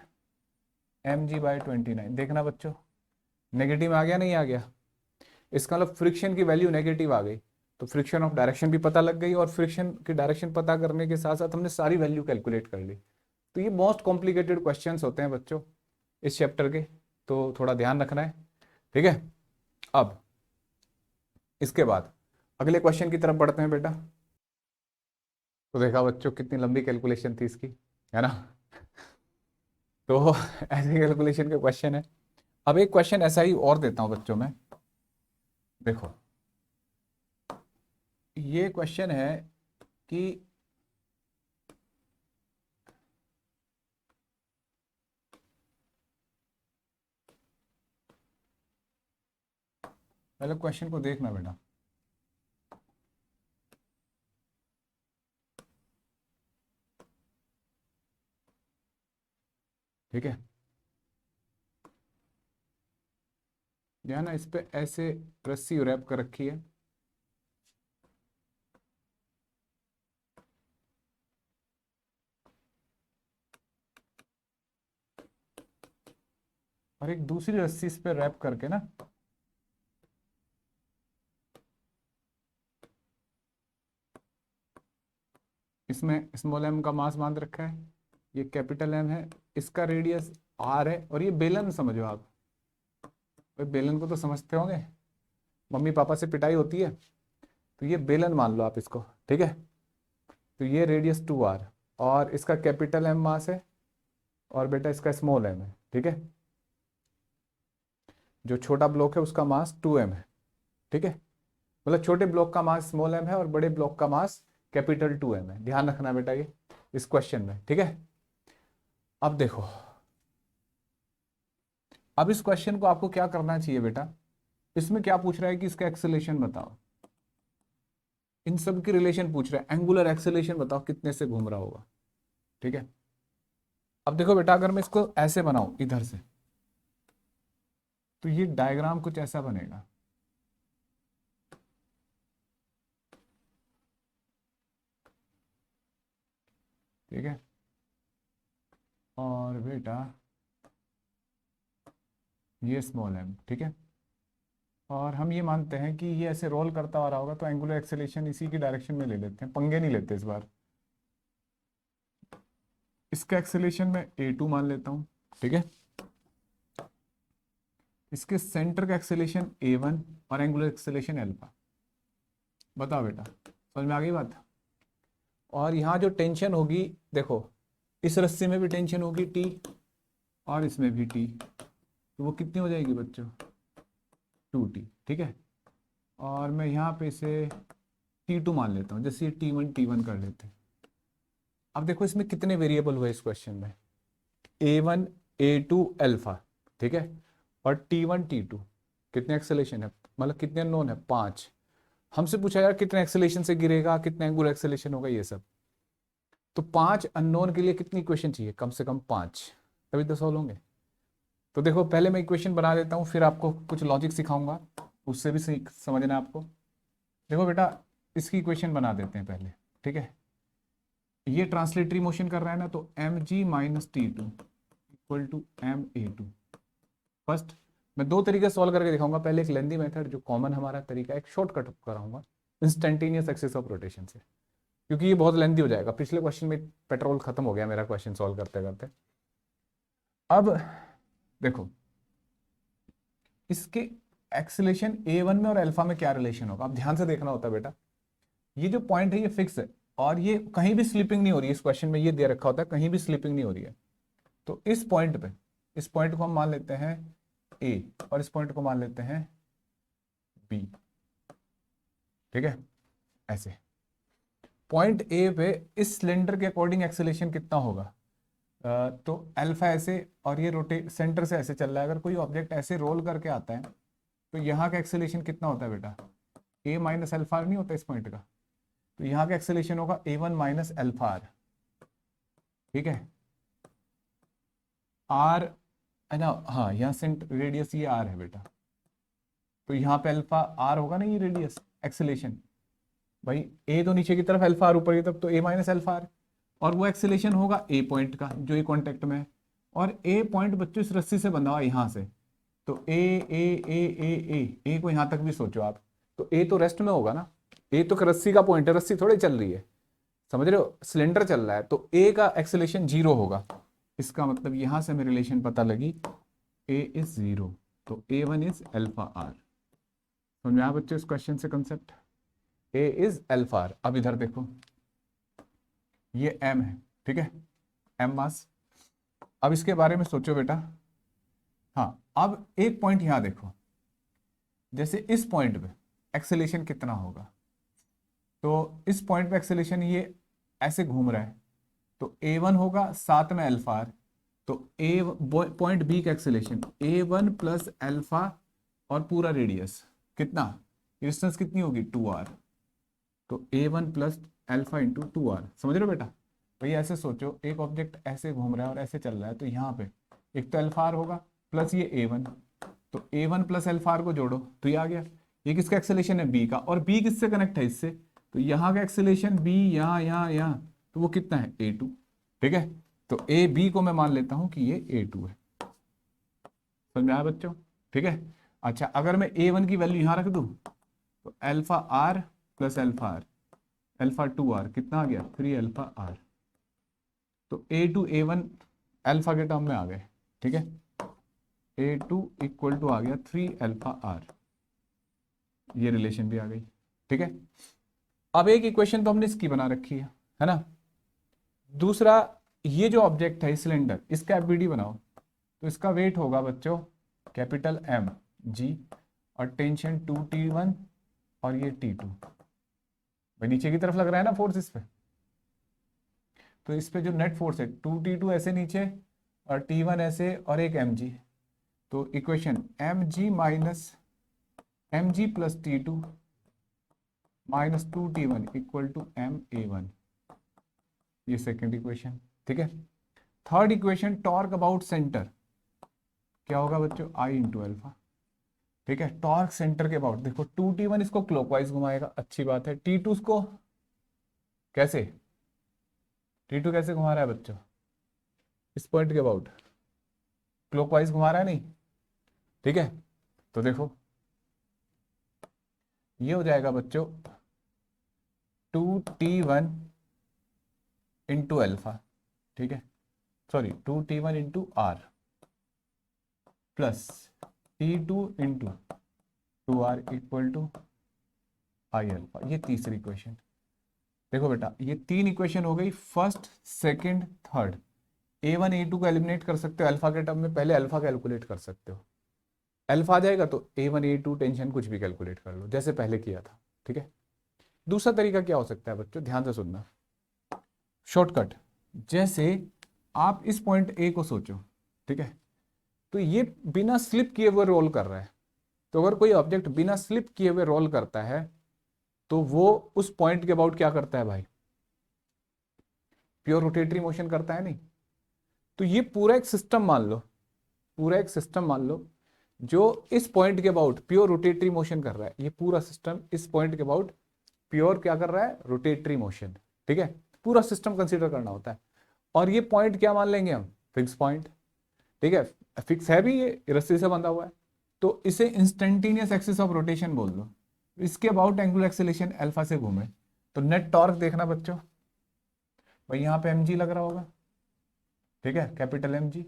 mg/29। देखना बच्चों, नेगेटिव आ गया नहीं आ गया? इसका मतलब फ्रिक्शन की वैल्यू नेगेटिव आ गई, तो फ्रिक्शन ऑफ डायरेक्शन भी पता लग गई, और फ्रिक्शन की डायरेक्शन पता करने के साथ साथ हमने सारी वैल्यू कैलकुलेट कर ली। तो ये मोस्ट कॉम्प्लिकेटेड क्वेश्चंस होते हैं बच्चों इस चैप्टर के, तो थोड़ा ध्यान रखना है। ठीक है, अब इसके बाद अगले क्वेश्चन की तरफ बढ़ते हैं बेटा। तो देखा बच्चों कितनी लंबी कैलकुलेशन थी इसकी, है ना? तो ऐसे कैलकुलेशन के क्वेश्चन है। अब एक क्वेश्चन ऐसा ही और देता हूं बच्चों में। देखो ये क्वेश्चन है कि पहले क्वेश्चन को देखना बेटा। ठीक है, यह ना इस पे ऐसे रस्सी रैप कर रखी है, और एक दूसरी रस्सी इस पे रैप करके ना इसमें स्मॉल एम का मास बांध रखा है, ये कैपिटल एम है, इसका रेडियस आर है, और ये बेलन समझो आप। भाई बेलन को तो समझते होंगे, मम्मी पापा से पिटाई होती है, तो ये बेलन मान लो आप इसको। ठीक है, तो ये रेडियस 2r, और इसका कैपिटल एम मास है, और बेटा इसका स्मॉल एम है। ठीक है, जो छोटा ब्लॉक है उसका मास 2m है। ठीक है, मतलब छोटे ब्लॉक का मास स्मॉल एम है और बड़े ब्लॉक का मास कैपिटल 2m है। ध्यान रखना बेटा ये इस क्वेश्चन में। ठीक है, अब देखो, अब इस क्वेश्चन को आपको क्या करना चाहिए बेटा, इसमें क्या पूछ रहा है कि इसका एक्सेलेरेशन बताओ, इन सब की रिलेशन पूछ रहा है, एंगुलर एक्सेलेरेशन बताओ कितने से घूम रहा होगा। ठीक है, अब देखो बेटा, अगर मैं इसको ऐसे बनाऊं इधर से, तो ये डायग्राम कुछ ऐसा बनेगा। ठीक है, और बेटा ये स्मॉल एम। ठीक है, और हम ये मानते हैं कि ये ऐसे रोल करता आ रहा होगा, तो एंगुलर एक्सेलेरेशन इसी की डायरेक्शन में ले लेते हैं, पंगे नहीं लेते इस बार। इसका एक्सेलेरेशन मैं a2 मान लेता हूँ। ठीक है, इसके सेंटर का एक्सेलेरेशन a1 और एंगुलर एक्सेलेरेशन अल्फा। बताओ बेटा, समझ में आ गई बात। और यहाँ जो टेंशन होगी, देखो इस रस्सी में भी टेंशन होगी T, और इसमें भी T, तो वो कितनी हो जाएगी बच्चों, 2T। ठीक है, और मैं यहाँ पे इसे T2 मान लेता हूँ, जैसे ये T1 T1 कर लेते हैं। अब देखो इसमें कितने वेरिएबल हुए इस क्वेश्चन में, A1 A2 अल्फा। ठीक है, और T1 T2, कितने एक्सेलेरेशन है, मतलब कितने नोन है, 5। हमसे पूछा यार कितने एक्सेलेरेशन से गिरेगा, कितने एंगुलर एक्सेलेरेशन होगा, ये सब। तो 5 अननोन के लिए कितनी इक्वेशन चाहिए, कम से कम 5, तभी तो सॉल्व होंगे। तो देखो पहले मैं इक्वेशन बना देता हूँ, फिर आपको कुछ लॉजिक सिखाऊंगा, उससे भी समझना आपको। देखो बेटा, इसकी इक्वेशन बना देते हैं पहले। ठीक है, ये ट्रांसलेटरी मोशन कर रहा है ना, तो mg minus T2 equal to ma2। First मैं दो तरीके सॉल्व करके दिखाऊंगा, पहले एक लेंदी मेथड जो कॉमन हमारा तरीका, एक शॉर्टकट कराऊंगा इंस्टेंटेनियस एक्सिस ऑफ रोटेशन से, क्योंकि ये बहुत लेंदी हो जाएगा। पिछले क्वेश्चन में पेट्रोल खत्म हो गया मेरा क्वेश्चन सॉल्व करते करते। अब देखो इसके एक्सेलेरेशन a1 में और अल्फा में क्या रिलेशन होगा, अब ध्यान से देखना होता है बेटा। ये जो पॉइंट है ये फिक्स है, और ये कहीं भी स्लिपिंग नहीं हो रही है, इस क्वेश्चन में ये दे रखा होता है कहीं भी स्लिपिंग नहीं हो रही है। तो इस पॉइंट पे, इस पॉइंट को हम मान लेते हैं ए, और इस पॉइंट को मान लेते हैं बी। ठीक है, ऐसे पॉइंट ए पे इस सिलेंडर के अकॉर्डिंग एक्सेलेरेशन कितना होगा, तो अल्फा ऐसे, और ये रोटे सेंटर से ऐसे चल रहा है। अगर कोई ऑब्जेक्ट ऐसे रोल करके आता है, तो यहाँ का एक्सेलेरेशन कितना होता है बेटा, ए माइनस अल्फा नहीं होता इस पॉइंट का, तो यहाँ का एक्सेलेरेशन होगा a1 माइनस अल्फा आर। ठीक है, आर है ना, हाँ यहाँ सेंट रेडियस ये आर है बेटा, तो यहाँ पे अल्फा आर होगा ना, ये रेडियस एक्सेलेरेशन। भाई ए तो नीचे की तरफ, अल्फा आर ऊपर की तरफ, तो ए माइनस अल्फा आर, और वो एक्सेलेरेशन होगा ए पॉइंट का जो ये कॉन्टेक्ट में है। और ए पॉइंट बच्चों इस रस्सी से बंधा हुआ यहाँ से, तो ए को यहाँ तक भी सोचो आप, तो ए तो रेस्ट में होगा ना, ए तो रस्सी का पॉइंट है, रस्सी थोड़ी चल रही है, समझ रहे हो, सिलेंडर चल रहा है, तो ए का एक्सेलेरेशन 0 होगा। इसका मतलब यहां से हमें रिलेशन पता लगी, ए इज 0, तो a1 इज अल्फा आर। समझ में आया बच्चों इस क्वेश्चन से concept, A is alpha R. अब इधर देखो, ये m है। ठीक है, m मास। अब इसके बारे में सोचो बेटा। हाँ, अब एक पॉइंट यहां देखो, जैसे इस पॉइंट पे एक्सेलेरेशन कितना होगा, तो इस पॉइंट पे एक्सेलेरेशन ये ऐसे घूम रहा है, तो a1 होगा साथ में अल्फा आर, तो ए पॉइंट बी का एक्सेलेरेशन a1 प्लस अल्फा और पूरा रेडियस कितना, डिस्टेंस कितनी होगी 2r, तो a1 plus alpha into 2r। समझ रहे हो बेटा, भाई ऐसे सोचो, एक ऑब्जेक्ट ऐसे घूम रहा है और ऐसे चल रहा है, तो यहाँ पे एक तो एल्फा आर होगा प्लस ये A1, तो A1 प्लस एल्फा आर को जोड़ो तो ये आ गया। ये किसका एक्सेलेरेशन है, बी का, और बी किससे कनेक्ट है, इससे, तो यहाँ का एक्सेलेरेशन बी यहाँ यहाँ यहाँ, तो वो कितना है A2। ठीक है, तो ए बी को मैं मान लेता हूं कि ये A2 है। समझ में आया बच्चों? ठीक है। अच्छा, अगर मैं A1 की वैल्यू यहां रख दूं तो alpha R plus alpha R, alpha 2R कितना आ गया, 3 एल्फा आर। तो A2 A1 एल्फा के टर्म में आ गए। ठीक है, A2 इक्वल टू आ गया 3 एल्फा आर, ये रिलेशन भी आ गई। ठीक है, अब एक इक्वेशन तो हमने इसकी बना रखी है ना। दूसरा, ये जो ऑब्जेक्ट है सिलेंडर, इसका एफबीडी बनाओ, तो इसका वेट होगा बच्चों कैपिटल एम जी, और टेंशन 2T1 और ये T2। भाई नीचे की तरफ लग रहा है ना फोर्स इस पे, तो इस पे जो नेट फोर्स है 2T2 ऐसे नीचे और T1 ऐसे और एक mg, तो equation mg minus mg plus T2 minus 2T1 equal to ma1, ये सेकेंड इक्वेशन। ठीक है, third equation torque about centre क्या होगा बच्चों, I इंटू एल्फा। ठीक है, टॉर्क सेंटर के अबाउट, देखो 2T1 इसको क्लॉकवाइज घुमाएगा, अच्छी बात है। T2 इसको कैसे, T2 कैसे घुमा रहा है बच्चों, इस पॉइंट के अबाउट क्लॉकवाइज घुमा रहा है नहीं। ठीक है, तो देखो ये हो जाएगा बच्चों 2T1 इंटू एल्फा। ठीक है, sorry 2T1 into R plus T2 into 2R equal to I alpha, ये तीसरी इक्वेशन। देखो बेटा, ये तीन इक्वेशन हो गई, first second third. A1 A2 को एलिमिनेट कर सकते हो अल्फा के टर्म में, पहले अल्फा कैलकुलेट कर सकते हो। अल्फा आ जाएगा तो A1 A2 टेंशन कुछ भी कैलकुलेट कर लो जैसे पहले किया था। ठीक है, दूसरा तरीका क्या हो सकता है बच्चों, ध्यान से सुनना, शॉर्टकट। जैसे आप इस पॉइंट ए को सोचो, ठीक है, तो ये बिना स्लिप किए हुए रोल कर रहा है, तो अगर कोई ऑब्जेक्ट बिना स्लिप किए हुए रोल करता है तो वो उस पॉइंट के अबाउट क्या करता है भाई, प्योर रोटेटरी मोशन करता है नहीं। तो ये पूरा एक सिस्टम मान लो, पूरा एक सिस्टम मान लो जो इस पॉइंट के अबाउट प्योर रोटेटरी मोशन कर रहा है, ये पूरा सिस्टम इस पॉइंट के अबाउट प्योर क्या कर रहा है, रोटेटरी मोशन। ठीक है, पूरा सिस्टम कंसीडर करना होता है, और ये पॉइंट क्या मान लेंगे हम, फिक्स पॉइंट। ठीक है, फिक्स है भी, ये रस्सी से बंधा हुआ है, तो इसे इंस्टेंटेनियस एक्सिस ऑफ रोटेशन बोल दो। इसके अबाउट एंगुलर एक्सेलेरेशन अल्फा से घूमे, तो नेट टॉर्क देखना बच्चों, भाई यहाँ पे mg लग रहा होगा। ठीक है, कैपिटल mg,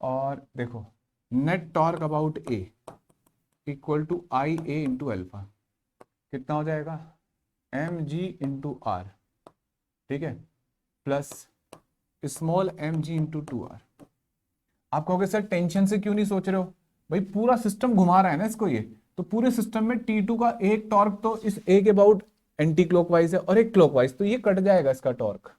और देखो net torque about A equal to I A into alpha, कितना हो जाएगा, mg इंटू आर। ठीक है, plus small mg into 2r। आप कहोगे सर टेंशन से क्यों नहीं सोच रहे हो, भाई पूरा सिस्टम घुमा रहा है ना इसको ये, तो पूरे सिस्टम में T2 का एक टॉर्क तो इस ए के अबाउट एंटी क्लॉकवाइज है और एक क्लॉकवाइज, तो ये कट जाएगा इसका टॉर्क,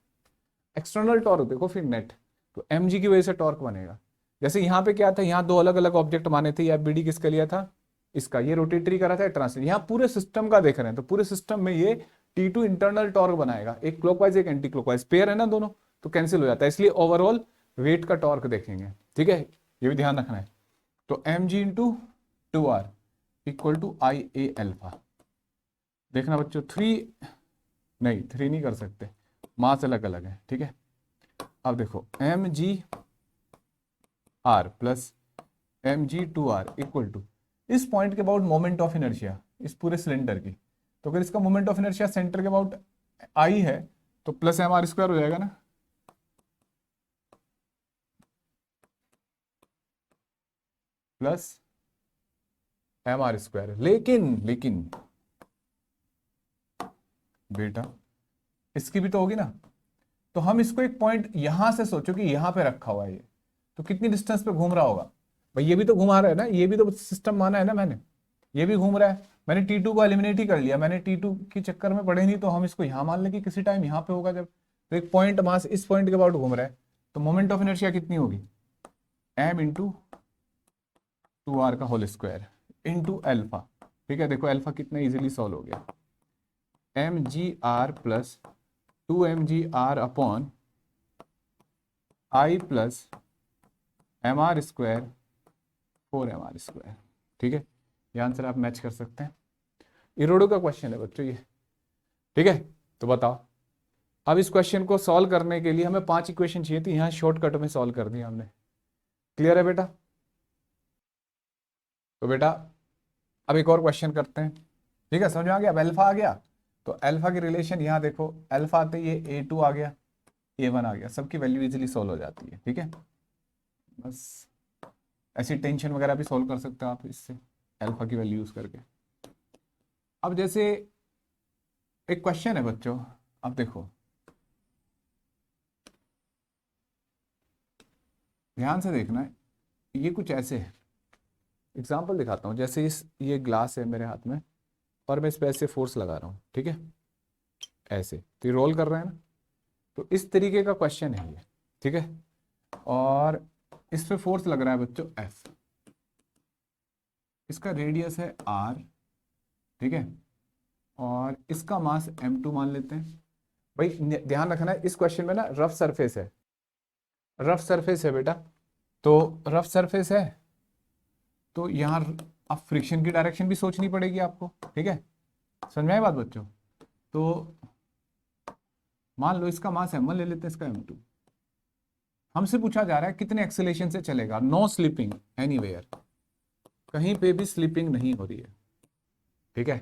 एक्सटर्नल टॉर्क देखो फिर नेट, तो mg की वजह से टॉर्क बनेगा। जैसे यहाँ पे क्या था, यहाँ दो अलग अलग ऑब्जेक्ट माने थे, या बीडी किसका लिया था, इसका, ये रोटेटरी करा था ट्रांसलेट, यहाँ पूरे सिस्टम का देख रहे हैं, तो पूरे सिस्टम में ये T2 इंटरनल टॉर्क बनाएगा, एक क्लॉकवाइज एक एंटी क्लॉकवाइज, पेयर है ना दोनों, तो कैंसिल हो जाता है, इसलिए ओवरऑल वेट का टॉर्क देखेंगे। ठीक है, ये भी ध्यान रखना है। तो mg into 2r equal to I A alpha. देखना बच्चों, 3 नहीं कर सकते, मास अलग अलग है। ठीक है, अब देखो mg r plus mg 2r equal to इस पॉइंट के अबाउट मोमेंट ऑफ इनर्शिया इस पूरे सिलेंडर की, तो अगर इसका मोमेंट ऑफ इनर्शिया सेंटर के अबाउट आई है तो प्लस mr स्क्वायर हो जाएगा ना, प्लस mr स्क्वायर। लेकिन बेटा इसकी भी तो होगी ना, तो हम इसको एक पॉइंट यहां से सोचो कि यहां पे रखा हुआ है ये, तो कितनी डिस्टेंस पे घूम रहा होगा भाई, ये भी तो घुमा रहा है ना, ये भी तो सिस्टम माना है ना मैंने, ये भी घूम रहा है। मैंने T2 को एलिमिनेट ही कर लिया, मैंने T2 के चक्कर में पड़े नहीं, तो हम इसको यहां मान लें कि किसी टाइम यहां पे होगा जब, तो एक पॉइंट मास इस पॉइंट के अबाउट घूम रहा है, तो मोमेंट ऑफ इनर्शिया कितनी होगी, m इंटू 2r का होल स्क्वायर इंटू एल्फा। ठीक है, देखो एल्फा कितना इजीली सॉल्व हो गया, mgr plus 2mgr upon I plus mr² 4mr²। ठीक है, ये आंसर आप मैच कर सकते हैं। इरोडो का क्वेश्चन है बच्चों ये। ठीक है, तो बताओ अब इस क्वेश्चन को सॉल्व करने के लिए हमें 5 इक्वेशन चाहिए थी, यहाँ शॉर्टकट में सॉल्व कर दिया हमने। क्लियर है बेटा? तो बेटा अब एक और क्वेश्चन करते हैं। ठीक है, समझ में आ गया? अब अल्फा आ गया तो अल्फा की रिलेशन यहाँ देखो, अल्फा आते ही ये A2 आ गया, A1 आ गया, सबकी वैल्यू इजीली सॉल्व हो जाती है। ठीक है, बस ऐसी टेंशन वगैरह भी सॉल्व कर सकते हो आप इससे, अल्फा की वैल्यू यूज करके। अब जैसे एक क्वेश्चन है बच्चों, अब देखो ध्यान से देखना है, ये कुछ ऐसे है, एग्जाम्पल दिखाता हूँ। जैसे ये ग्लास है मेरे हाथ में और मैं इस पे ऐसे फोर्स लगा रहा हूँ, ठीक है, ऐसे तो ये रोल कर रहे हैं ना, तो इस तरीके का क्वेश्चन है ये। ठीक है, और इस पे फोर्स लग रहा है बच्चों F, इसका रेडियस है R। ठीक है, और इसका मास M2 मान लेते हैं। भाई ध्यान रखना है इस क्वेश्चन में ना रफ सरफेस है, रफ सरफेस है बेटा, तो रफ सरफेस है तो यहाँ अब फ्रिक्शन की डायरेक्शन भी सोचनी पड़ेगी आपको। ठीक है, समझ में आई बात बच्चों? तो मान लो इसका मास M1 ले लेते हैं, इसका M2। हमसे पूछा जा रहा है कितने एक्सेलेरेशन से चलेगा, नो स्लिपिंग एनीवेयर, कहीं पे भी स्लिपिंग नहीं हो रही है। ठीक है,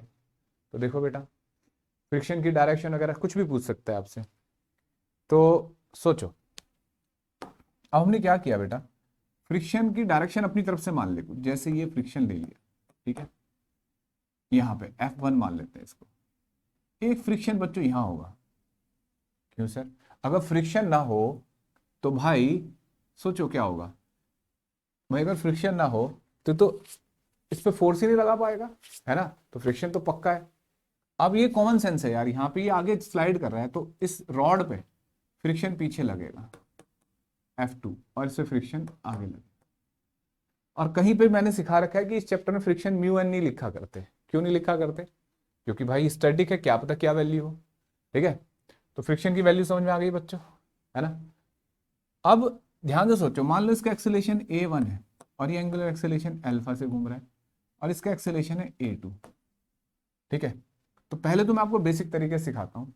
तो देखो बेटा फ्रिक्शन की डायरेक्शन वगैरह कुछ भी पूछ सकता है आपसे, तो सोचो अब हमने क्या किया बेटा, फ्रिक्शन की डायरेक्शन अपनी तरफ से मान ले कुछ, जैसे ये फ्रिक्शन ले लिया। ठीक है, यहाँ पे F1 मान लेते हैं इसको। एक फ्रिक्शन बच्चों यहाँ होगा, क्यों सर? अगर फ्रिक्शन ना हो तो भाई सोचो क्या होगा भाई, अगर फ्रिक्शन ना हो तो इस पे फोर्स ही नहीं लगा पाएगा, है ना? तो फ्रिक्शन तो पक्का है। अब ये कॉमन सेंस है यार, यहाँ पे ये आगे स्लाइड कर रहा है तो इस रॉड पे फ्रिक्शन पीछे लगेगा F2 और इससे फ्रिक्शन आगे लगेगा। और कहीं पे मैंने सिखा रखा है कि इस चैप्टर में फ्रिक्शन म्यू एन नहीं लिखा करते। क्यों नहीं लिखा करते? क्योंकि भाई स्टैटिक है, क्या पता क्या वैल्यू हो। ठीक है, तो फ्रिक्शन की वैल्यू समझ में आ गई बच्चों, है ना? अब ध्यान से सोचो, मान लो इसका एक्सेलेरेशन A1 है और ये एंगुलर एक्सेलेरेशन अल्फा से घूम रहा है और इसका एक्सेलेरेशन है A2। ठीक है, तो पहले तो मैं आपको बेसिक तरीके से सिखाता हूँ।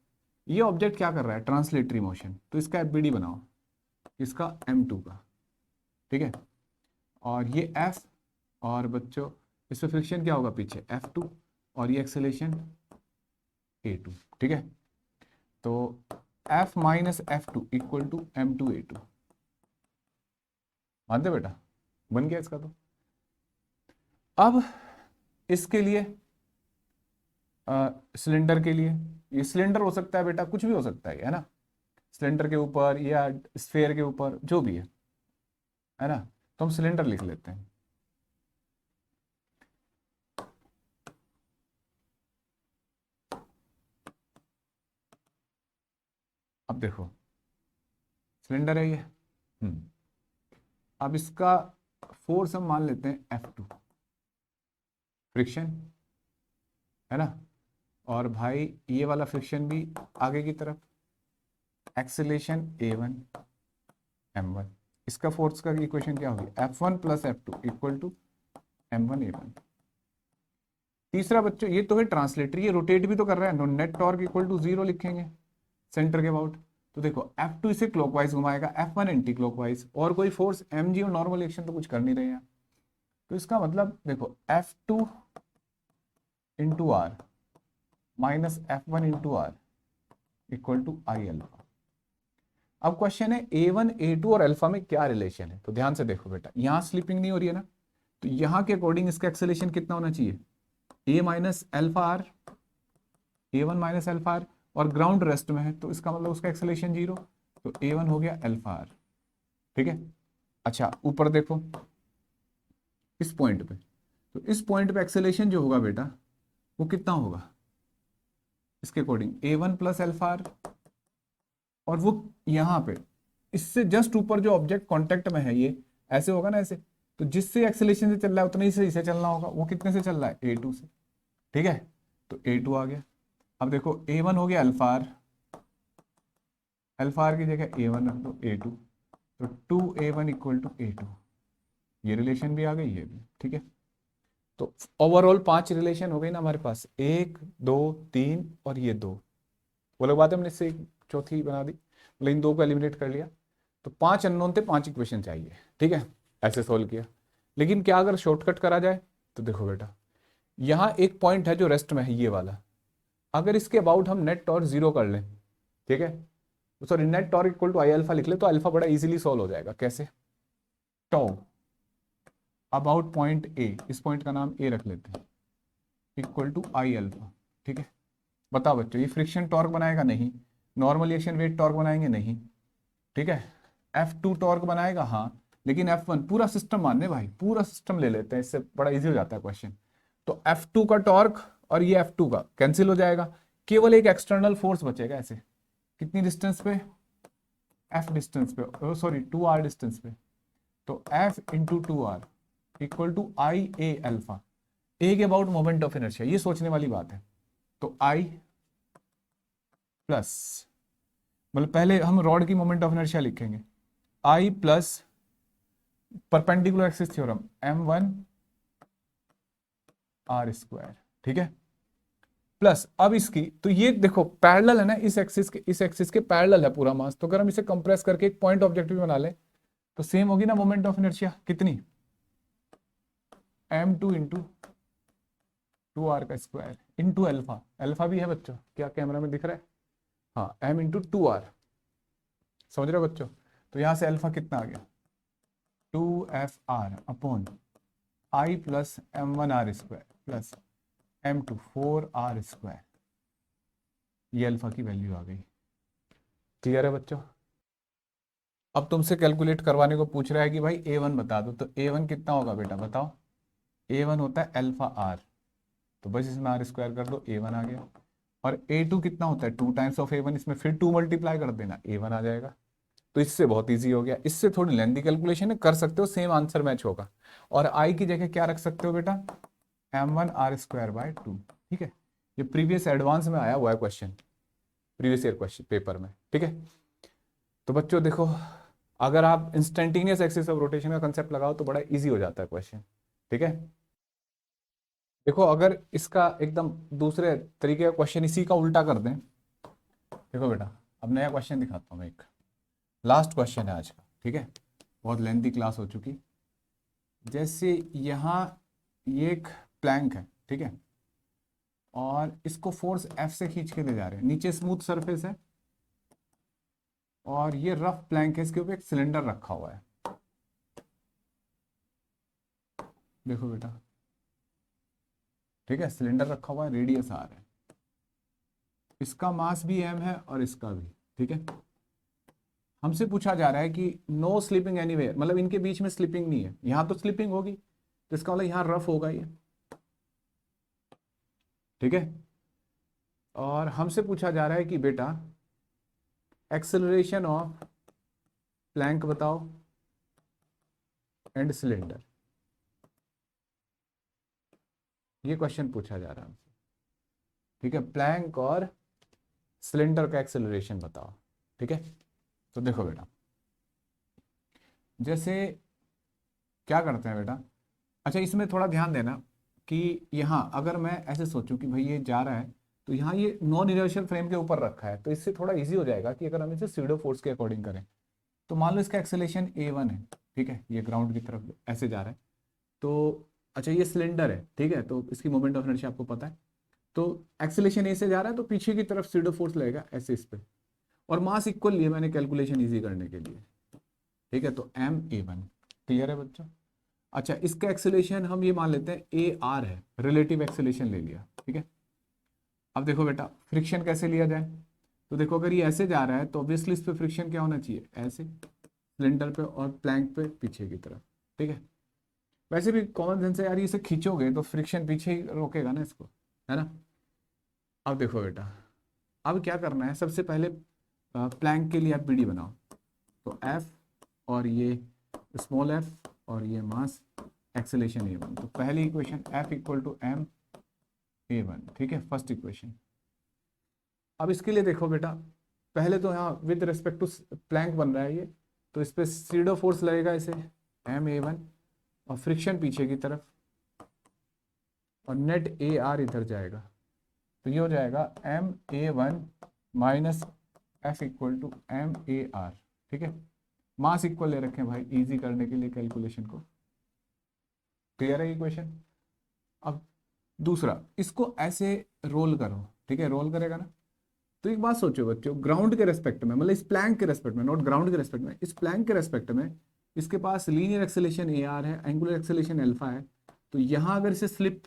ये ऑब्जेक्ट क्या कर रहा है, ट्रांसलेटरी मोशन, तो इसका FBD बनाओ, इसका M2 का। ठीक है, और ये F, और बच्चों इस पे फ्रिक्शन क्या होगा पीछे F2, और ये एक्सेलेरेशन A2। ठीक है, तो F minus F2 equal to M2 A2। मानते बेटा? बन गया इसका। तो अब इसके लिए सिलेंडर के लिए, ये सिलेंडर हो सकता है बेटा, कुछ भी हो सकता है ना, सिलेंडर के ऊपर या स्फेयर के ऊपर जो भी है ना, तो हम सिलेंडर लिख लेते हैं। अब देखो सिलेंडर है ये, अब इसका फोर्स हम मान लेते हैं F2, फ्रिक्शन, है ना? और भाई ये वाला फ्रिक्शन भी आगे की तरफ, एक्सेलेरेशन A1 M1, इसका फोर्स का इक्वेशन क्या होगी, F1 plus F2 equal to M1 A1। तीसरा बच्चों ये तो है ट्रांसलेटरी, ये रोटेट भी तो कर रहा है, नेट टॉर्क इक्वल टू 0 लिखेंगे सेंटर के अबाउट। तो देखो F2 इसे क्लॉकवाइज घुमाएगा, F1 एंटी क्लॉकवाइज, और कोई फोर्स mg और नॉर्मल एक्शन तो कुछ कर नहीं रहे हैं। तो इसका मतलब देखो F2 into R minus F1 into R equal to I alpha. अब क्वेश्चन है A1 A2 और अल्फा में क्या रिलेशन है, तो ध्यान से देखो बेटा, यहां स्लिपिंग नहीं हो रही है ना, तो यहां के अकॉर्डिंग इसका एक्सेलेरेशन कितना होना चाहिए, A minus alpha R, A1 minus alpha R, और ग्राउंड रेस्ट में है तो इसका मतलब उसका एक्सेलेरेशन 0, तो A1 हो गया अल्फा आर। ठीक है, अच्छा ऊपर देखो इस पॉइंट पे, तो इस पॉइंट पे एक्सेलेरेशन जो होगा बेटा वो कितना होगा इसके according, A1 plus alpha R, और वो यहाँ पे इससे जस्ट ऊपर जो ऑब्जेक्ट कांटेक्ट में है ये ऐसे होगा ना, ऐसे, तो जिससे एक्सेलेरेशन से चल रहा है उतने ही से इसे चलना होगा, वो कितने से चल रहा है A2 से। ठीक है, तो A2 आ गया। अब देखो A1 हो गया अल्फा आर, अल्फा आर की जगह A1 रख दो A2, तो 2A1 इक्वल टू A2। ये रिलेशन भी आ गई, ये भी, ठीक है। तो ओवरऑल 5 रिलेशन हो गई ना हमारे पास, 1 2 3 और ये 2। वो लोग बाद में हमने इससे एक चौथी बना दी, मतलब इन 2 को एलिमिनेट कर लिया। तो 5 अननोन थे, 5 इक्वेशन चाहिए, ठीक है। ऐसे सोल्व किया। लेकिन क्या अगर शॉर्टकट करा जाए, तो देखो बेटा, यहाँ एक पॉइंट है जो रेस्ट में है, ये वाला। अगर इसके अबाउट हम नेट टॉर्क 0 कर लें, ठीक है, sorry net torque equal to I alpha लिख ले, तो अल्फा बड़ा इजीली सॉल्व हो जाएगा। कैसे? टॉ अबाउट पॉइंट ए, इस पॉइंट का नाम ए रख लेते हैं, इक्वल टू आई अल्फा, ठीक है। बताओ बच्चों, ये फ्रिक्शन टॉर्क बनाएगा? नहीं। नॉर्मलाइजेशन वेट टॉर्क बनाएंगे? नहीं, ठीक है। F2 टॉर्क बनाएगा? हाँ। लेकिन F1 पूरा सिस्टम मानने भाई, पूरा सिस्टम ले लेते हैं, इससे बड़ा इजी हो जाता है क्वेश्चन। तो F2 का टॉर्क और ये F2 का कैंसिल हो जाएगा, केवल एक एक्सटर्नल फोर्स बचेगा ऐसे। कितनी डिस्टेंस पे? F डिस्टेंस पे, सॉरी 2r डिस्टेंस पे। तो F into 2r equal to I A alpha. A के अबाउट मोमेंट ऑफ इनर्शिया, ये सोचने वाली बात है। तो आई प्लस, मतलब पहले हम रॉड की मोमेंट ऑफ इनर्शिया लिखेंगे, I plus perpendicular axis theorem m1 r square, ठीक है। प्लस अब इसकी, तो ये देखो पैरेलल है ना, इस एक्सिस के पैरेलल है पूरा मास। तो अगर हम इसे कंप्रेस करके एक पॉइंट ऑब्जेक्टिव बना ले, तो सेम होगी ना मोमेंट ऑफ इनर्शिया, कितनी? m2 इंटू 2r का स्क्वायर इंटू अल्फा। अल्फा भी है बच्चों, क्या कैमरा में दिख रहा है? हाँ, m इंटू 2r। समझ रहे हो बच्चों? तो यहां से अल्फा कितना आ गया? 2fr upon I plus m1r square plus m2 4r square. ये अल्फा की वैल्यू आ गई। क्लियर है बच्चों? अब तुमसे कैलकुलेट करवाने को पूछ रहा है कि भाई a1 बता दो, तो a1 कितना होगा बेटा बताओ? a1 होता है अल्फा आर, तो बस इसमें आर स्क्वायर कर दो, a1 आ गया। और a2 कितना होता है? 2 टाइम्स ऑफ a1, इसमें फिर 2 मल्टीप्लाई कर देना, a1 आ जाएगा। तो इससे बहुत इजी हो गया। इससे थोड़ी लेंथी कैलकुलेशन है, कर सकते हो, सेम आंसर मैच होगा। और आई की जगह क्या रख सकते हो बेटा? m1r स्क्वायर बाय 2, ठीक है। ये प्रीवियस एडवांस में आया हुआ है question, previous year question paper में, ठीक है। तो बच्चों देखो, अगर आप इंस्टेंटेनियस एक्सिस ऑफ रोटेशन का कंसेप्ट लगाओ तो बड़ा इजी हो जाता है क्वेश्चन, ठीक है। देखो अगर इसका एकदम दूसरे तरीके का क्वेश्चन इसी का उल्टा कर दें, देखो बेटा, अब नया क्वेश्चन दिखाता हूँ मैं, एक लास्ट क्वेश्चन है आज का, ठीक है। बहुत लेंथी क्लास हो चुकी। जैसे यहाँ ये एक प्लैंक है, ठीक है, और इसको फोर्स F से खींच के ले जा रहे हैं, नीचे स्मूथ सरफेस है और ये रफ प्लैंक है, इसके ऊपर एक सिलेंडर रखा हुआ है। देखो बेटा, ठीक है, सिलेंडर रखा हुआ है, रेडियस आर है, इसका मास भी m है और इसका भी, ठीक है। हमसे पूछा जा रहा है कि नो स्लिपिंग एनीवेयर, मतलब इनके बीच में स्लिपिंग नहीं है। यहां तो स्लिपिंग होगी, तो इसका मतलब यहां रफ होगा ये, ठीक है। और हमसे पूछा जा रहा है कि बेटा एक्सेलरेशन ऑफ प्लैंक बताओ एंड सिलेंडर, ये क्वेश्चन पूछा जा रहा है हमसे, ठीक है। प्लैंक और सिलेंडर का एक्सेलरेशन बताओ, ठीक है। तो देखो बेटा, जैसे क्या करते हैं बेटा, अच्छा इसमें थोड़ा ध्यान देना कि यहाँ अगर मैं ऐसे सोचूं कि भाई ये जा रहा है, तो यहाँ ये नॉन इनर्शियल फ्रेम के ऊपर रखा है, तो इससे थोड़ा इजी हो जाएगा कि अगर हम इसे स्यूडो फोर्स के अकॉर्डिंग करें। तो मान लो इसका एक्सेलेरेशन a1 है, ठीक है, ये ग्राउंड की तरफ ऐसे जा रहा है। तो अच्छा ये सिलेंडर है, ठीक है, तो इसकी मोमेंट ऑफ इनर्शिया आपको पता है। तो एक्सेलेरेशन ए से जा रहा है, तो पीछे की तरफ स्यूडो फोर्स लगेगा ऐसे इस पे, और मास इक्वल लिए मैंने कैलकुलेशन इजी करने के लिए, ठीक है। तो ma1, क्लियर है बच्चों? अच्छा इसका एक्सेलेरेशन हम ये मान लेते हैं ar है, रिलेटिव एक्सेलेरेशन ले लिया, ठीक है। अब देखो बेटा फ्रिक्शन कैसे लिया जाए, तो देखो अगर ये ऐसे जा रहा है तो ऑब्वियसली इस पे फ्रिक्शन क्या होना चाहिए? ऐसे, सिलेंडर पे और प्लैंक पे पीछे की तरफ, ठीक है। वैसे भी कॉमन सेंस है यार, इसे खींचोगे तो फ्रिक्शन पीछे ही रोकेगा ना इसको, है ना। अब देखो बेटा, अब क्या करना है, सबसे पहले प्लैंक के लिए आप पीडी बनाओ। तो एफ और ये स्मॉल एफ और ये मास, एक्सेलेरेशन a1। तो पहली equation F equal to m a1, ठीक है, फर्स्ट इक्वेशन। अब इसके लिए देखो बेटा, पहले तो यहाँ विद रिस्पेक्ट टू प्लैंक बन रहा है ये, तो इस पर सीडो फोर्स लगेगा इसे ma1 और फ्रिक्शन पीछे की तरफ, और नेट ए आर इधर जाएगा। तो ये हो जाएगा M A one minus F equal to M A R. ठीक है, मास इक्वल ले रखे हैं भाई इजी करने के लिए कैलकुलेशन को। क्लियर है इक्वेशन? अब दूसरा, इसको ऐसे रोल करो। ठीक है, रोल करेगा ना, तो एक बात सोचो बच्चों, ग्राउंड के रेस्पेक्ट में, मतलब इस प्लैंक के रेस्पेक्ट में, नॉट ग्राउंड के रेस्पेक्ट में, इस प्लैंक के रेस्पेक्ट में इसके पास लीनियर एक्सेलेरेशन ए आर है, एंगुलर एक्सेलेरेशन अल्फा है। तो यहां अगर इसे स्लिप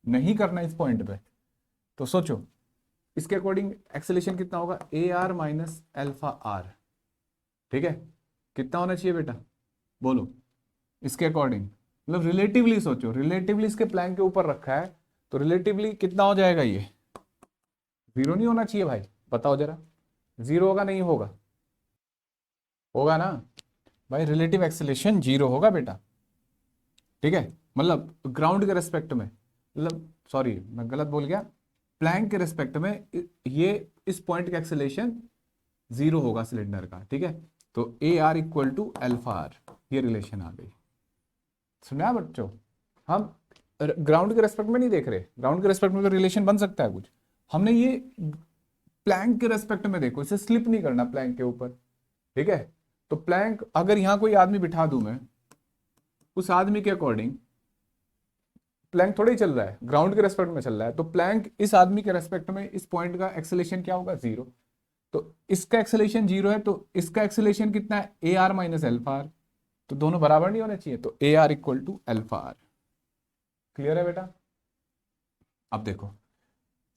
नहीं करना इस पॉइंट पे, तो सोचो इसके अकॉर्डिंग एक्सेलेरेशन कितना होगा, A R minus alpha R. ठीक है, कितना होना चाहिए बेटा, बोलो इसके अकॉर्डिंग, मतलब रिलेटिवली सोचो, रिलेटिवली इसके प्लैंक के ऊपर रखा है, तो रिलेटिवली कितना हो जाएगा, ये जीरो नहीं होना चाहिए भाई, बताओ जरा, जीरो होगा नहीं होगा? होगा ना भाई, रिलेटिव एक्सेलेरेशन जीरो होगा बेटा। ठीक है, मतलब ग्राउंड के रेस्पेक्ट में, मतलब सॉरी मैं गलत बोल गया, प्लैंक के रेस्पेक्ट में ये इस पॉइंट का एक्सेलेरेशन जीरो होगा सिलेंडर का। ठीक है, तो A R equal to alpha R, ये रिलेशन आ गई। सुना बच्चों, हम ग्राउंड के रेस्पेक्ट में नहीं देख रहे, ग्राउंड के रेस्पेक्ट में तो रिलेशन बन सकता है कुछ, हमने ये प्लैंक के रेस्पेक्ट में देखो, इसे स्लिप नहीं करना प्लैंक के ऊपर। ठीक है, तो प्लैंक अगर यहां कोई आदमी बिठा दूं मैं, उस आदमी के अकॉर्डिंग प्लैंक थोड़ा ही चल रहा है, ग्राउंड के रेस्पेक्ट में चल रहा है, तो प्लैंक इस आदमी के रेस्पेक्ट में इस पॉइंट का एक्सेलेरेशन क्या होगा, जीरो। तो इसका एक्सेलेरेशन जीरो है, तो इसका एक्सेलेरेशन कितना है, A R minus alpha R. तो दोनों बराबर नहीं होने चाहिए, तो A R equal to alpha R. Clear है बेटा? अब देखो,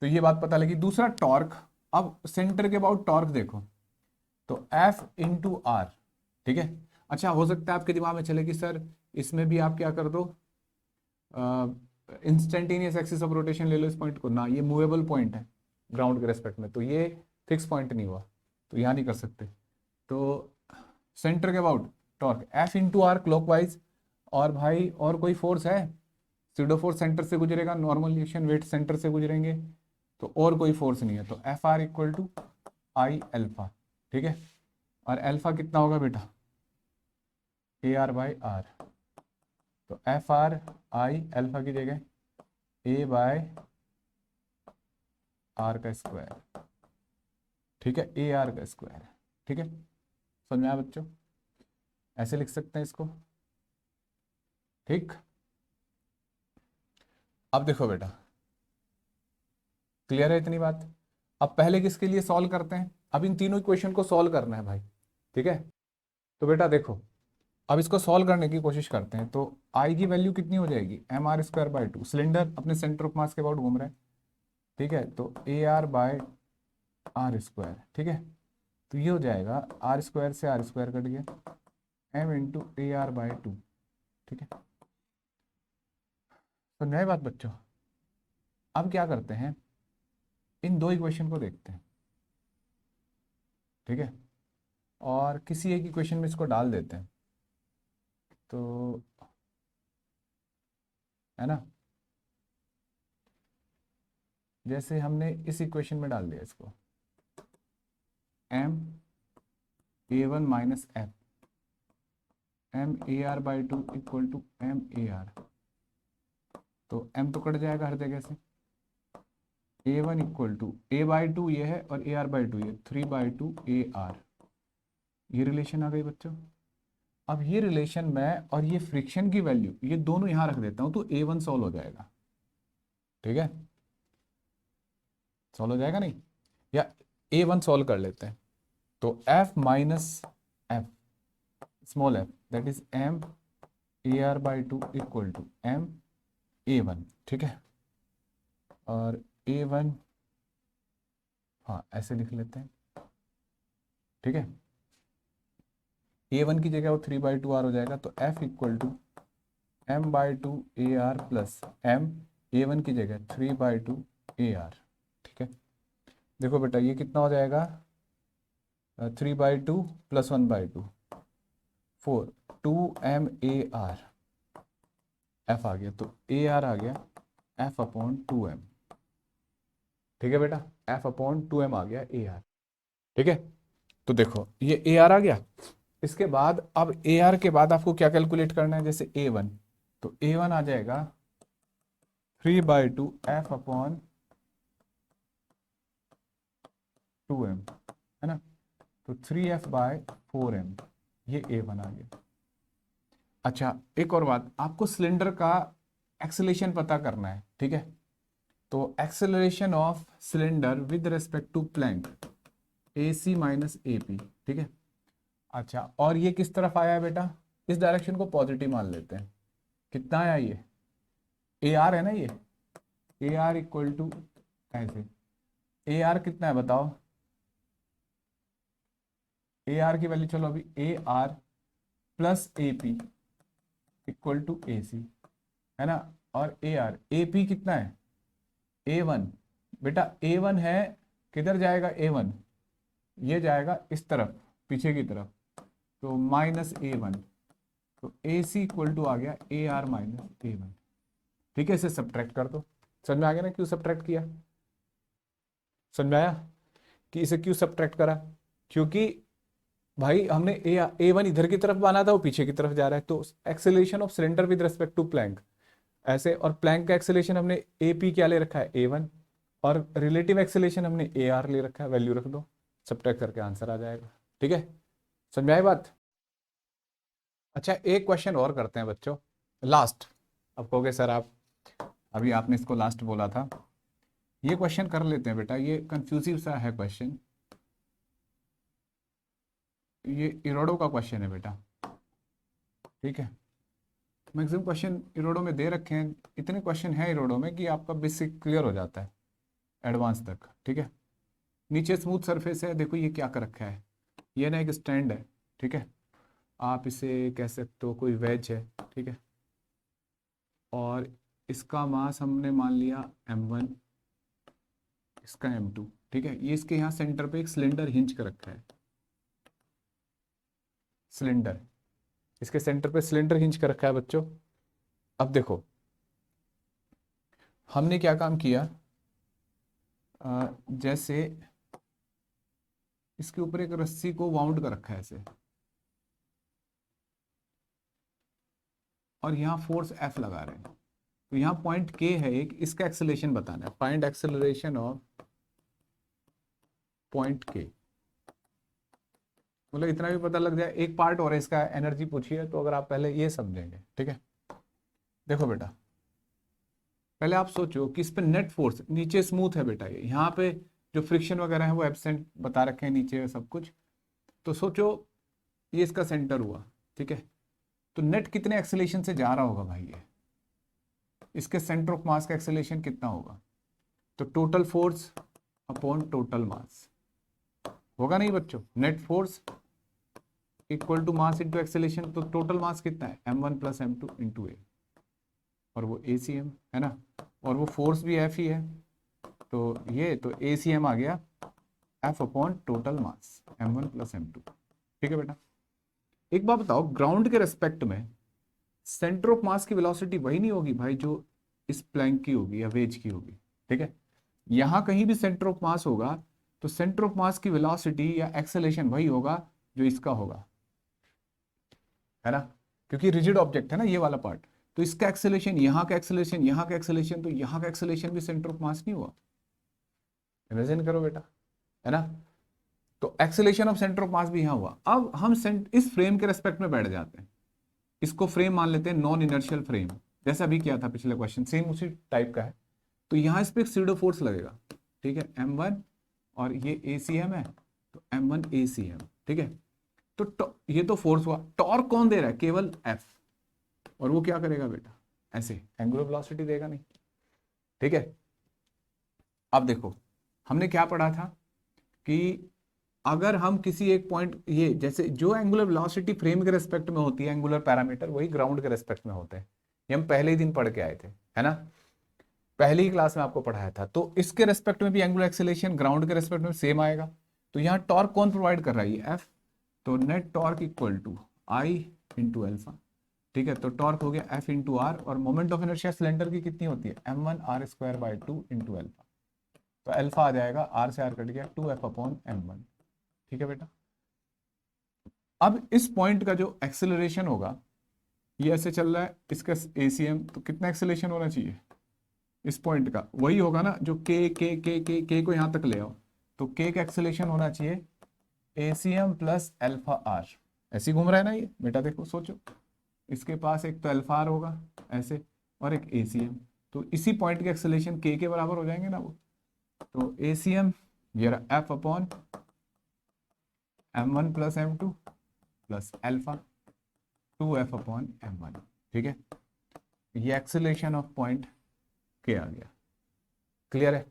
तो ये बात पता लगी। दूसरा टॉर्क, अब सेंटर के अबाउट टॉर्क देखो, तो एफ इंटू आर। ठीक है, अच्छा हो सकता है आपके दिमाग में चले कि सर इसमें भी आप क्या कर दो, इंस्टेंटेनियस एक्सिस ऑफ रोटेशन ले लो इस पॉइंट को ना, ये मूवेबल पॉइंट है ग्राउंड के रेस्पेक्ट में, तो ये फिक्स पॉइंट नहीं हुआ, तो यहाँ नहीं कर सकते। तो सेंटर के about torque F into are clockwise, और भाई और कोई फोर्स है, सीडो फोर्स सेंटर से गुजरेगा, नॉर्मलाइजेशन वेट सेंटर से गुजरेंगे, तो और कोई फोर्स नहीं है, तो F R equal to I alpha. ठीक है, और एल्फा कितना होगा बेटा, ए आर बाई आर। तो एफ आर आई एल्फा की जगह ए बाय आर का स्क्वायर। ठीक है, ए आर का स्क्वायर। ठीक है, समझ में आया बच्चों? ऐसे लिख सकते हैं इसको। ठीक, अब देखो बेटा, क्लियर है इतनी बात? अब पहले किसके लिए सॉल्व करते हैं, अब इन तीनों इक्वेशन को सॉल्व करना है भाई। ठीक है, तो बेटा देखो, अब इसको सॉल्व करने की कोशिश करते हैं। तो आई की वैल्यू कितनी हो जाएगी, M are square by two, cylinder अपने सेंटर ऑफ मास के अबाउट घूम रहा है। ठीक है, तो A R by R square. ठीक है, तो ये हो जाएगा आर स्क्वायर से आर स्क्वायर कट गया, M into A R by two. ठीक है, तो नई बात बच्चों, अब क्या करते हैं, इन दो इक्वेशन को देखते हैं। ठीक है, और किसी एक इक्वेशन में इसको डाल देते हैं, तो है ना, जैसे हमने इस इक्वेशन में डाल दिया इसको, m A one minus F m A R by two equal to M A r, तो एम तो कट जाएगा हर जगह से, a one equal to A by two ये है, और ए आर बाई टू ये, three by two a r. ये रिलेशन आ गई बच्चों। अब ये रिलेशन में और ये फ्रिक्शन की वैल्यू, ये दोनों यहां रख देता हूं, तो ए वन सॉल्व हो जाएगा। ठीक है, सॉल्व हो जाएगा नहीं, या ए वन सॉल्व कर लेते हैं, तो F minus F small F that is M A R by two equal to M A one. ठीक है, और ए वन, हाँ ऐसे लिख लेते हैं। ठीक है, ए वन की जगह वो थ्री बाई टू आर हो जाएगा, तो F equal to m by two a r plus m, A one की जगह three by two a are. ठीक है, देखो बेटा ये कितना हो जाएगा, three by two plus one by two, four, two M A r, F आ गया, तो ए आर आ गया एफ अपॉन टू एम। ठीक है बेटा, एफ अपॉन टू एम आ गया ए आर। ठीक है, तो देखो ये ए आर आ गया। इसके बाद अब ए आर के बाद आपको क्या कैलकुलेट करना है, जैसे ए वन, तो a1 आ जाएगा 3/2 f अपॉन 2m, है ना। तो 3f/4m, ये a1 आ गया। अच्छा, एक और बात, आपको सिलेंडर का एक्सेलरेशन पता करना है, ठीक है। तो acceleration of cylinder with respect to plank AC minus AP, ठीक है। अच्छा, और ये किस तरफ आया है बेटा, इस डायरेक्शन को पॉजिटिव मान लेते हैं। कितना आया ये, AR है ना, ये AR इक्वल टू ऐसे, AR कितना है बताओ, AR की वैल्यू, चलो अभी AR plus AP equal to AC, है ना। और AP कितना है, A1, बेटा A1 है, किधर जाएगा A1, ये जाएगा इस तरफ, पीछे की तरफ, तो माइनस A1, तो AC इक्वल टू आ गया AR माइनस A1, ठीक है। इसे सब्ट्रैक्ट कर दो। समझ में आ गया ना क्यों सब्ट्रैक्ट किया, समझ में आया कि इसे क्यों सब्ट्रैक्ट करा, क्योंकि भाई हमने A1 इधर की तरफ माना था, वो पीछे की तरफ जा रहा है। तो acceleration of cylinder with respect to plank ऐसे, और प्लैंक का एक्सेलरेशन हमने AP क्या ले रखा है, A1, और रिलेटिव एक्सेलरेशन हमने AR ले रखा है, वैल्यू रख दो, सब्ट्रैक्ट करके आंसर आ जाएगा, ठीक है। समझ में आई बात। अच्छा, एक क्वेश्चन और करते हैं बच्चों, लास्ट। अब कहोगे सर आप अभी आपने इसको लास्ट बोला था, ये क्वेश्चन कर लेते हैं बेटा, ये कंफ्यूजिव सा है क्वेश्चन, ये इरोडो का क्वेश्चन है बेटा, ठीक है। मैक्सिमम क्वेश्चन इरोडो में दे रखे हैं, इतने क्वेश्चन है इरोडो में कि आपका बेसिक क्लियर हो जाता है एडवांस तक, ठीक है। नीचे स्मूथ सरफेस है, देखो ये क्या कर रखा है, ये ना एक स्टैंड है, ठीक है, आप इसे कह सकते हो कोई वेज है, ठीक है। और इसका मास हमने मान लिया m1, इसका m2, ठीक है। ये इसके यहाँ सेंटर पे एक सिलेंडर हिंच कर रखा है, सिलेंडर, इसके सेंटर पे सिलेंडर हिंच कर रखा है बच्चों। अब देखो हमने क्या काम किया, जैसे इसके ऊपर एक रस्सी को वाउंड कर रखा है ऐसे, और यहाँ फोर्स F लगा रहे हैं। तो यहाँ पॉइंट K है एक, इसका एक्सेलरेशन बताना है, find acceleration of point K। मतलब इतना भी पता लग जाए, एक पार्ट और है इसका, एनर्जी पूछिए, तो अगर आप पहले ये समझेंगे, ठीक है। देखो बेटा, पहले आप सोचो कि इस पे नेट फोर्स, नीचे स्मूथ है बेटा, ये यहाँ पे जो फ्रिक्शन वगैरह है वो एब्सेंट बता रखे हैं नीचे सब कुछ। तो सोचो ये इसका सेंटर हुआ, ठीक है। तो नेट कितने एक्सेलेरेशन से जा रहा होगा भाई, ये इसके सेंटर ऑफ मास का एक्सेलेरेशन कितना होगा, तो total force upon total mass होगा नहीं बच्चों, net force equal to mass into acceleration, तो टोटल मास कितना है m1 प्लस m2 इंटू ए, और वो ACM है ना, और वो फोर्स भी F ही है, तो ये तो ACM आ गया F अपॉन टोटल मास m1 प्लस m2, ठीक है बेटा। एक बात बताओ, ग्राउंड के रेस्पेक्ट में सेंटर ऑफ मास की वेलोसिटी वही नहीं होगी भाई जो इस प्लैंक की होगी या वेज की होगी, ठीक है। यहां कहीं भी सेंटर ऑफ मास होगा तो सेंटर ऑफ मास की वेलोसिटी या एक्सेलेरेशन वही होगा जो इसका होगा, है ना, क्योंकि रिजिड ऑब्जेक्ट है ना ये वाला पार्ट। तो इसका एक्सेलेरेशन, यहाँ का एक्सेलेरेशन, यहाँ का एक्सेलेरेशन, तो यहाँ का एक्सेलेरेशन भी सेंटर ऑफ मास नहीं हुआ, इमेजिन करो बेटा, है ना। तो एक्सेलेरेशन ऑफ सेंटर ऑफ मास भी यहाँ हुआ। अब हम इस फ्रेम के रेस्पेक्ट में बैठ जाते हैं, इसको फ्रेम मान लेते हैं, नॉन इनर्शियल फ्रेम, जैसा अभी किया था पिछले क्वेश्चन, सेम उसी टाइप का है। तो यहाँ इस पे एक सीडो फोर्स लगेगा, ठीक है, m1, और ये ACM है, तो m1 ACM, ठीक है। तो ये तो फोर्स हुआ, टॉर्क कौन दे रहा है, केवल F, और वो क्या करेगा बेटा, ऐसे एंगुलर वेलोसिटी देगा नहीं, ठीक है। अब देखो हमने क्या पढ़ा था कि अगर हम किसी एक पॉइंट, ये जैसे जो एंगुलर वेलोसिटी फ्रेम के रेस्पेक्ट में होती है, एंगुलर पैरामीटर वही ग्राउंड के रेस्पेक्ट में होते हैं, ये हम पहले ही दिन पढ़ के आए थे, है ना, पहली ही क्लास में आपको पढ़ाया था। तो इसके रेस्पेक्ट में भी एंगुलर एक्सेलरेशन ग्राउंड के रेस्पेक्ट में सेम आएगा। तो यहाँ टॉर्क कौन प्रोवाइड कर रहा है, ये F, तो net torque equal to I into alpha, ठीक है। तो टॉर्क हो गया F इंटू आर, और मोमेंट ऑफ इनर्शिया सिलेंडर की कितनी होती है, m1 r²/2 इंटू एल्फा, तो एल्फा आ जाएगा, r से r कट गया 2F अपॉन m1, ठीक है बेटा। अब इस पॉइंट का जो एक्सेलरेशन होगा ये ऐसे चल रहा है, इसका ACM, तो कितना एक्सेलेरेशन होना चाहिए इस पॉइंट का, वही होगा ना जो के को यहां तक ले आओ, तो के का एक्सेलेरेशन होना चाहिए ACM प्लस अल्फा आर। ऐसे ही घूम रहा है ना ये बेटा, देखो सोचो, इसके पास एक तो अल्फा आर होगा ऐसे, और एक ACM, तो इसी पॉइंट के एक्सेलेरेशन के बराबर हो जाएंगे ना वो। तो ACM ये रहा F upon M1 plus M2 plus alpha 2F upon M1, ठीक है। ये एक्सेलेरेशन ऑफ पॉइंट के आ गया। क्लियर है।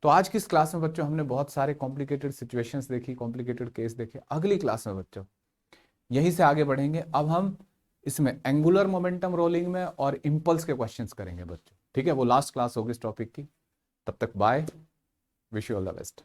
तो आज की इस क्लास में बच्चों हमने बहुत सारे कॉम्प्लिकेटेड सिचुएशंस देखी, कॉम्प्लिकेटेड केस देखे। अगली क्लास में बच्चों यहीं से आगे बढ़ेंगे, अब हम इसमें एंगुलर मोमेंटम रोलिंग में और इंपल्स के क्वेश्चंस करेंगे बच्चों, ठीक है। वो लास्ट क्लास होगी इस टॉपिक की। तब तक bye, wish you all the best.